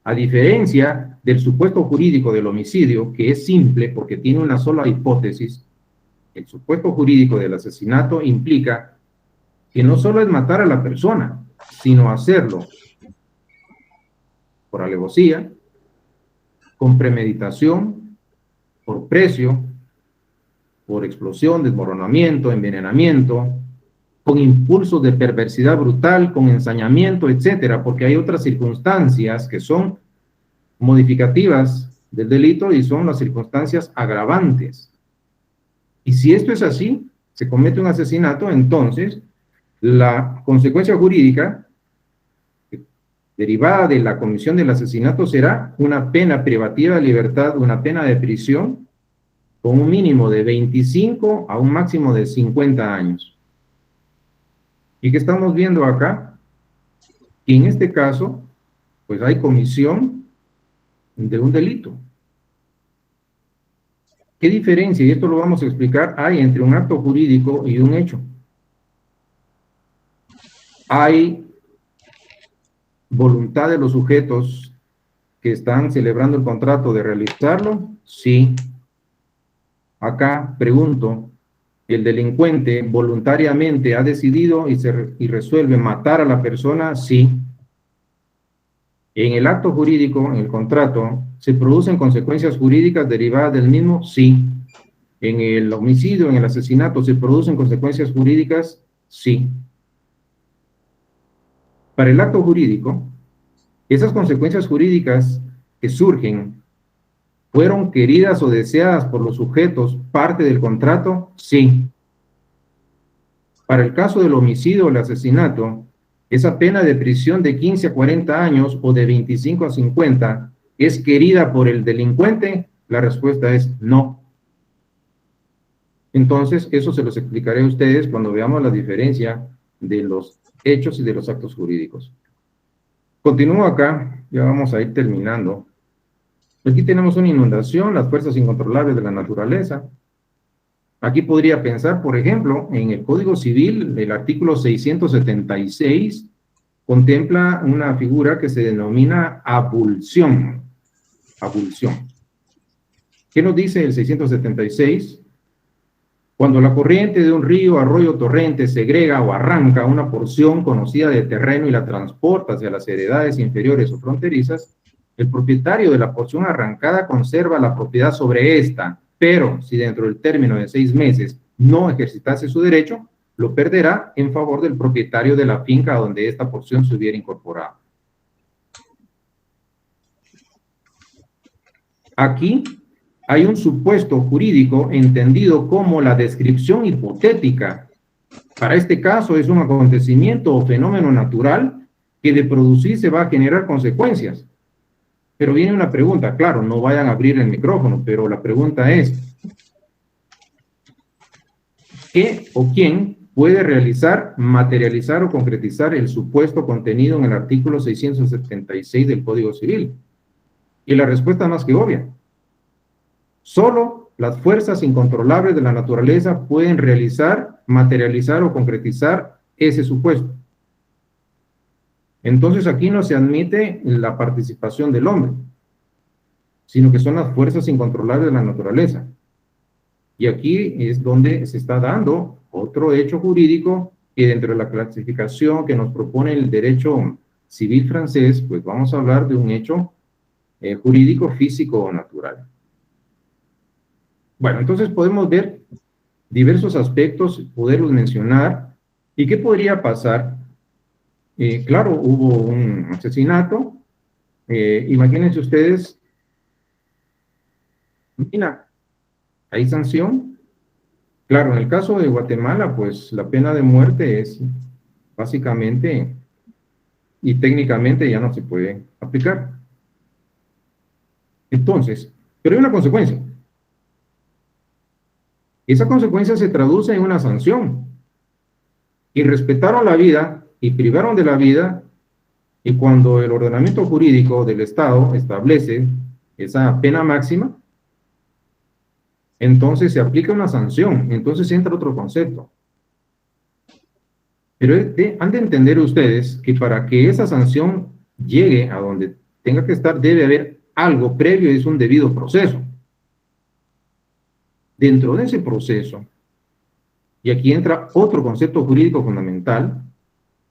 a diferencia del supuesto jurídico del homicidio, que es simple porque tiene una sola hipótesis, el supuesto jurídico del asesinato implica que no solo es matar a la persona, sino hacerlo por alevosía, con premeditación, por precio, por explosión, desmoronamiento, envenenamiento, con impulsos de perversidad brutal, con ensañamiento, etcétera, porque hay otras circunstancias que son modificativas del delito y son las circunstancias agravantes. Y si esto es así, se comete un asesinato, entonces la consecuencia jurídica derivada de la comisión del asesinato será una pena privativa de libertad, una pena de prisión con un mínimo de 25 a un máximo de 50 años. ¿Y qué estamos viendo acá? Y en este caso, pues hay comisión de un delito. ¿Qué diferencia, y esto lo vamos a explicar, hay entre un acto jurídico y un hecho? ¿Hay voluntad de los sujetos que están celebrando el contrato de realizarlo? Sí. Acá pregunto, ¿el delincuente voluntariamente ha decidido y resuelve matar a la persona? Sí. En el acto jurídico, en el contrato, ¿se producen consecuencias jurídicas derivadas del mismo? Sí. En el homicidio, en el asesinato, ¿se producen consecuencias jurídicas? Sí. Para el acto jurídico, esas consecuencias jurídicas que surgen, ¿fueron queridas o deseadas por los sujetos parte del contrato? Sí. Para el caso del homicidio o el asesinato, esa pena de prisión de 15 a 40 años o de 25 a 50 es querida por el delincuente. La respuesta es no. Entonces, eso se los explicaré a ustedes cuando veamos la diferencia de los hechos y de los actos jurídicos. Continúo acá, ya vamos a ir terminando. Aquí tenemos una inundación, las fuerzas incontrolables de la naturaleza. Aquí podría pensar, por ejemplo, en el Código Civil, el artículo 676 contempla una figura que se denomina abulsión. Abulsión. ¿Qué nos dice el 676? Cuando la corriente de un río, arroyo, torrente segrega o arranca una porción conocida de terreno y la transporta hacia las heredades inferiores o fronterizas, el propietario de la porción arrancada conserva la propiedad sobre esta, pero si dentro del término de 6 meses no ejercitase su derecho, lo perderá en favor del propietario de la finca donde esta porción se hubiera incorporado. Aquí hay un supuesto jurídico entendido como la descripción hipotética. Para este caso es un acontecimiento o fenómeno natural que de producirse va a generar consecuencias. Pero viene una pregunta, claro, no vayan a abrir el micrófono, pero la pregunta es, ¿qué o quién puede realizar, materializar o concretizar el supuesto contenido en el artículo 676 del Código Civil? Y la respuesta es más que obvia. Solo las fuerzas incontrolables de la naturaleza pueden realizar, materializar o concretizar ese supuesto. Entonces aquí no se admite la participación del hombre, sino que son las fuerzas incontrolables de la naturaleza. Y aquí es donde se está dando otro hecho jurídico que dentro de la clasificación que nos propone el derecho civil francés, pues vamos a hablar de un hecho jurídico, físico o natural. Bueno, entonces podemos ver diversos aspectos, poderlos mencionar. ¿Y qué podría pasar? Claro, hubo un asesinato. Imagínense ustedes, mira, hay sanción. Claro, en el caso de Guatemala, pues la pena de muerte es básicamente y técnicamente ya no se puede aplicar. Entonces, pero hay una consecuencia. Esa consecuencia se traduce en una sanción. Y respetaron la vida y privaron de la vida, y cuando el ordenamiento jurídico del Estado establece esa pena máxima, entonces se aplica una sanción, entonces entra otro concepto. Pero han de entender ustedes que para que esa sanción llegue a donde tenga que estar, debe haber algo previo, es un debido proceso. Dentro de ese proceso, y aquí entra otro concepto jurídico fundamental,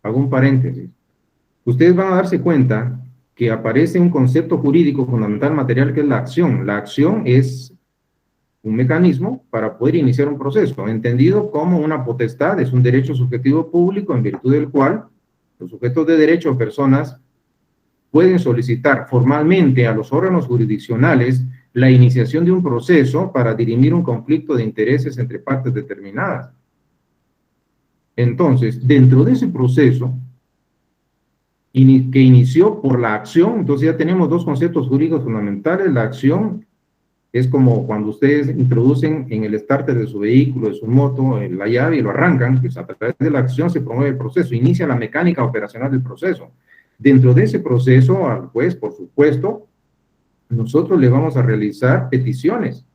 hago un paréntesis, ustedes van a darse cuenta que aparece un concepto jurídico fundamental material que es la acción. La acción es un mecanismo para poder iniciar un proceso, entendido como una potestad, es un derecho subjetivo público en virtud del cual los sujetos de derecho o personas pueden solicitar formalmente a los órganos jurisdiccionales la iniciación de un proceso para dirimir un conflicto de intereses entre partes determinadas. Entonces, dentro de ese proceso que inició por la acción, entonces ya tenemos dos conceptos jurídicos fundamentales. La acción es como cuando ustedes introducen en el starter de su vehículo, de su moto, la llave y lo arrancan, pues a través de la acción se promueve el proceso, inicia la mecánica operacional del proceso. Dentro de ese proceso, al juez, por supuesto, nosotros le vamos a realizar peticiones.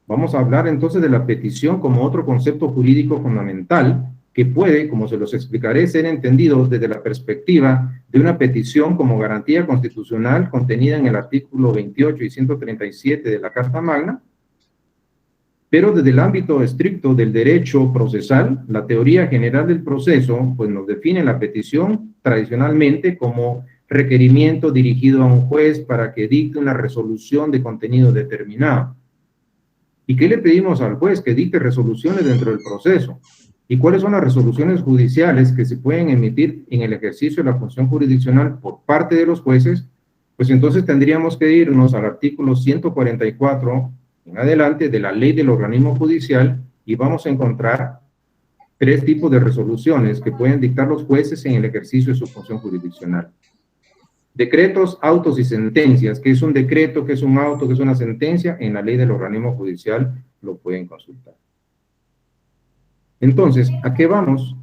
Vamos a hablar entonces de la petición como otro concepto jurídico fundamental que puede, como se los explicaré, ser entendido desde la perspectiva de una petición como garantía constitucional contenida en el artículo 28 y 137 de la Carta Magna, pero desde el ámbito estricto del derecho procesal, la teoría general del proceso pues nos define la petición tradicionalmente como requerimiento dirigido a un juez para que dicte una resolución de contenido determinado. ¿Y qué le pedimos al juez? Que dicte resoluciones dentro del proceso. ¿Y cuáles son las resoluciones judiciales que se pueden emitir en el ejercicio de la función jurisdiccional por parte de los jueces? Pues entonces tendríamos que irnos al artículo 144 en adelante de la ley del organismo judicial y vamos a encontrar tres tipos de resoluciones que pueden dictar los jueces en el ejercicio de su función jurisdiccional. Decretos, autos y sentencias. ¿Qué es un decreto? ¿Qué es un auto? ¿Qué es una sentencia? En la ley del organismo judicial lo pueden consultar. Entonces, ¿a qué vamos?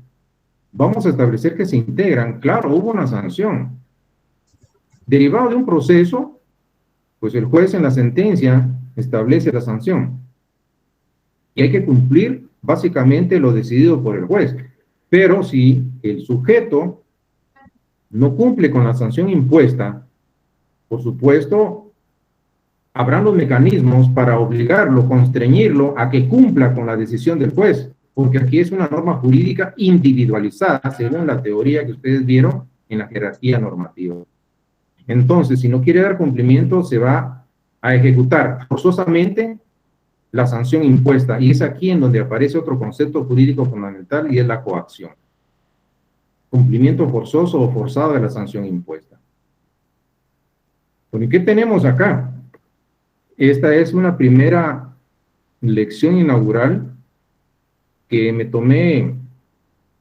Vamos a establecer que se integran. Claro, hubo una sanción. Derivado de un proceso, pues el juez en la sentencia establece la sanción. Y hay que cumplir básicamente lo decidido por el juez. Pero si el sujeto no cumple con la sanción impuesta, por supuesto, habrán los mecanismos para obligarlo, constreñirlo a que cumpla con la decisión del juez, porque aquí es una norma jurídica individualizada según la teoría que ustedes vieron en la jerarquía normativa. Entonces, si no quiere dar cumplimiento, se va a ejecutar forzosamente la sanción impuesta, y es aquí en donde aparece otro concepto jurídico fundamental, y es la coacción. Cumplimiento forzoso o forzado de la sanción impuesta. Bueno, ¿y qué tenemos acá? Esta es una primera lección inaugural que me tomé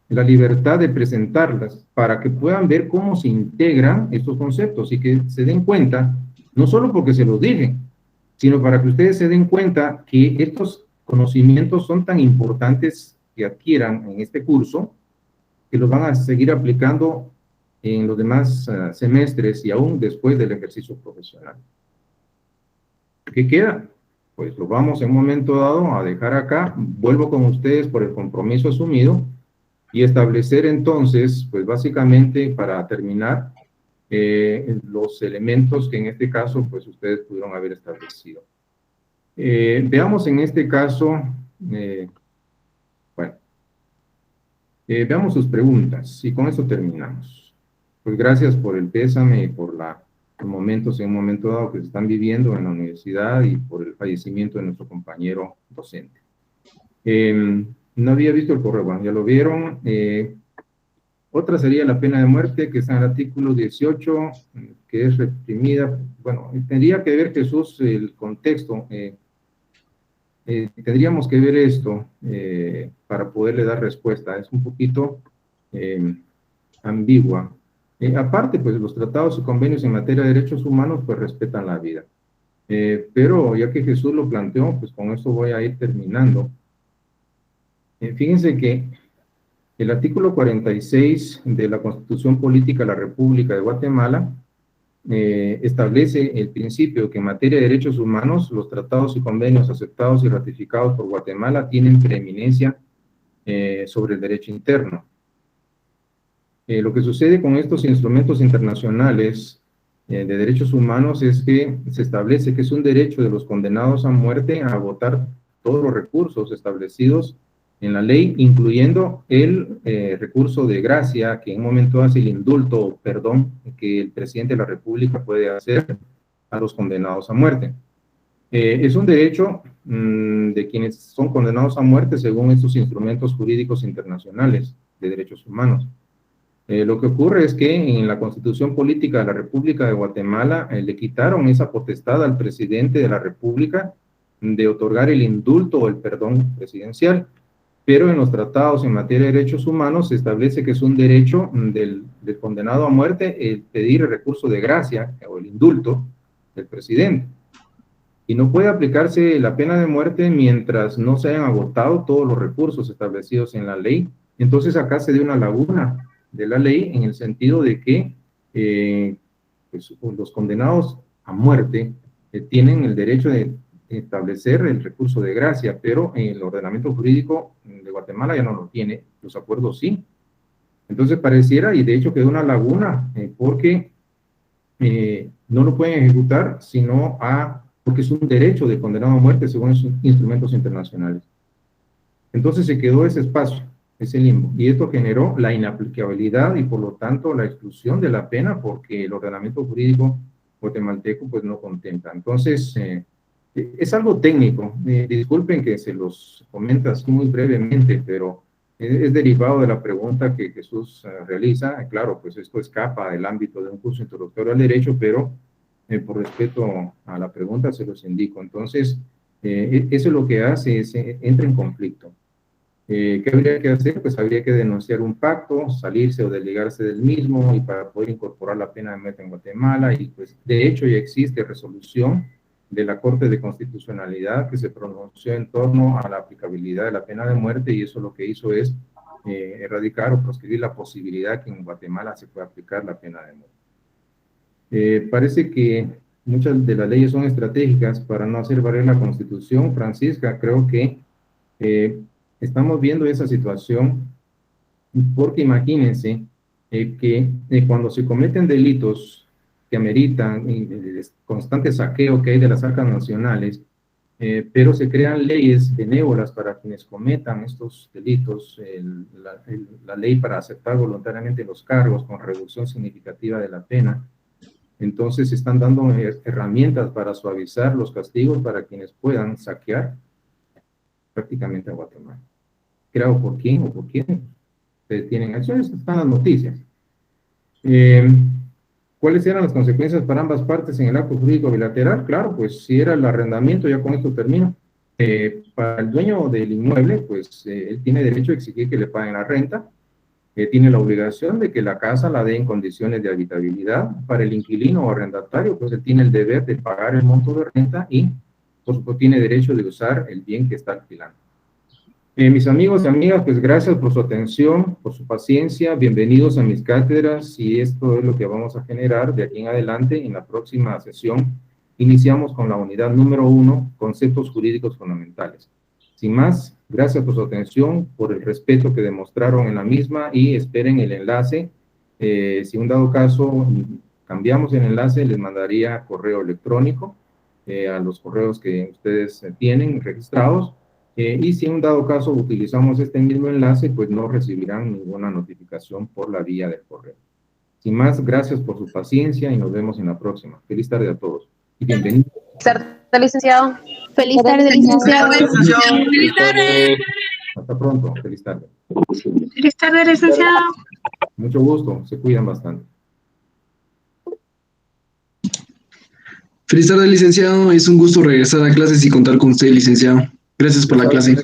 la libertad de presentarlas para que puedan ver cómo se integran estos conceptos y que se den cuenta, no solo porque se los dije, sino para que ustedes se den cuenta que estos conocimientos son tan importantes que adquieran en este curso, que los van a seguir aplicando en los demás semestres y aún después del ejercicio profesional. ¿Qué queda? Pues lo vamos en un momento dado a dejar acá. Vuelvo con ustedes por el compromiso asumido y establecer entonces, pues básicamente para terminar, los elementos que en este caso, pues ustedes pudieron haber establecido. Veamos en este caso, veamos sus preguntas y con eso terminamos. Pues gracias por el pésame y por los momentos en un momento dado que se están viviendo en la universidad y por el fallecimiento de nuestro compañero docente. No había visto el correo, bueno, ya lo vieron. Otra sería la pena de muerte, que está en el artículo 18, que es reprimida. Bueno, tendría que ver, Jesús, el contexto. Tendríamos que ver esto para poderle dar respuesta. Es un poquito ambigua. Aparte, pues los tratados y convenios en materia de derechos humanos, pues respetan la vida. Pero ya que Jesús lo planteó, pues con esto voy a ir terminando. Fíjense que el artículo 46 de la Constitución Política de la República de Guatemala establece el principio que en materia de derechos humanos los tratados y convenios aceptados y ratificados por Guatemala tienen preeminencia sobre el derecho interno. Lo que sucede con estos instrumentos internacionales de derechos humanos es que se establece que es un derecho de los condenados a muerte a agotar todos los recursos establecidos en la ley, incluyendo el recurso de gracia, que en un momento hace el indulto o perdón que el presidente de la República puede hacer a los condenados a muerte. Es un derecho de quienes son condenados a muerte según estos instrumentos jurídicos internacionales de derechos humanos. Lo que ocurre es que en la Constitución Política de la República de Guatemala le quitaron esa potestad al presidente de la República de otorgar el indulto o el perdón presidencial, pero en los tratados en materia de derechos humanos se establece que es un derecho del condenado a muerte el pedir el recurso de gracia o el indulto del presidente. Y no puede aplicarse la pena de muerte mientras no se hayan agotado todos los recursos establecidos en la ley. Entonces acá se dio una laguna de la ley en el sentido de que pues, los condenados a muerte tienen el derecho de establecer el recurso de gracia, pero en el ordenamiento jurídico de Guatemala ya no lo tiene, los acuerdos sí. Entonces pareciera, y de hecho quedó una laguna, porque no lo pueden ejecutar sino porque es un derecho de condenado a muerte según esos instrumentos internacionales. Entonces se quedó ese espacio, ese limbo, y esto generó la inaplicabilidad y por lo tanto la exclusión de la pena porque el ordenamiento jurídico guatemalteco pues no contempla. Entonces, es algo técnico, disculpen que se los comenta así muy brevemente, pero es derivado de la pregunta que Jesús realiza. Claro, pues esto escapa del ámbito de un curso introductorio al derecho, pero por respeto a la pregunta se los indico. Entonces, eso lo que hace es entra en conflicto. ¿Qué habría que hacer? Pues habría que denunciar un pacto, salirse o desligarse del mismo y para poder incorporar la pena de muerte en Guatemala. Y pues de hecho ya existe resolución de la Corte de Constitucionalidad que se pronunció en torno a la aplicabilidad de la pena de muerte y eso lo que hizo es erradicar o proscribir la posibilidad que en Guatemala se pueda aplicar la pena de muerte. Parece que muchas de las leyes son estratégicas para no hacer valer la Constitución. Francisca, creo que estamos viendo esa situación porque imagínense que cuando se cometen delitos que ameritan el constante saqueo que hay de las arcas nacionales, pero se crean leyes benévolas para quienes cometan estos delitos, la ley para aceptar voluntariamente los cargos con reducción significativa de la pena. Entonces se están dando herramientas para suavizar los castigos para quienes puedan saquear prácticamente a Guatemala. Creo por quién o por quién tienen acciones, están las noticias. ¿Cuáles eran las consecuencias para ambas partes en el acto jurídico bilateral? Claro, pues si era el arrendamiento, ya con esto termino. Para el dueño del inmueble, pues él tiene derecho a exigir que le paguen la renta, tiene la obligación de que la casa la dé en condiciones de habitabilidad. Para el inquilino o arrendatario, pues él tiene el deber de pagar el monto de renta y, por supuesto, tiene derecho de usar el bien que está alquilando. Mis amigos y amigas, pues gracias por su atención, por su paciencia, bienvenidos a mis cátedras y esto es lo que vamos a generar de aquí en adelante. En la próxima sesión iniciamos con la unidad número 1, conceptos jurídicos fundamentales. Sin más, gracias por su atención, por el respeto que demostraron en la misma y esperen el enlace. Si en un dado caso cambiamos el enlace, les mandaría correo electrónico a los correos que ustedes tienen registrados. Y si en un dado caso utilizamos este mismo enlace, pues no recibirán ninguna notificación por la vía del correo. Sin más, gracias por su paciencia y nos vemos en la próxima. Feliz tarde a todos y bienvenidos. Feliz tarde, licenciado. Feliz tarde, licenciado. Feliz tarde. Hasta pronto. Feliz tarde. Feliz tarde, licenciado. Mucho gusto. Se cuidan bastante. Feliz tarde, licenciado. Es un gusto regresar a clases y contar con usted, licenciado. Gracias por la clase.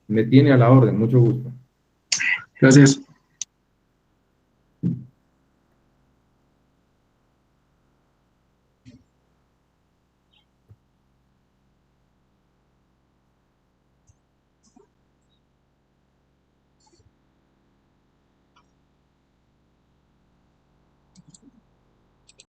Me tiene a la orden. Mucho gusto. Gracias.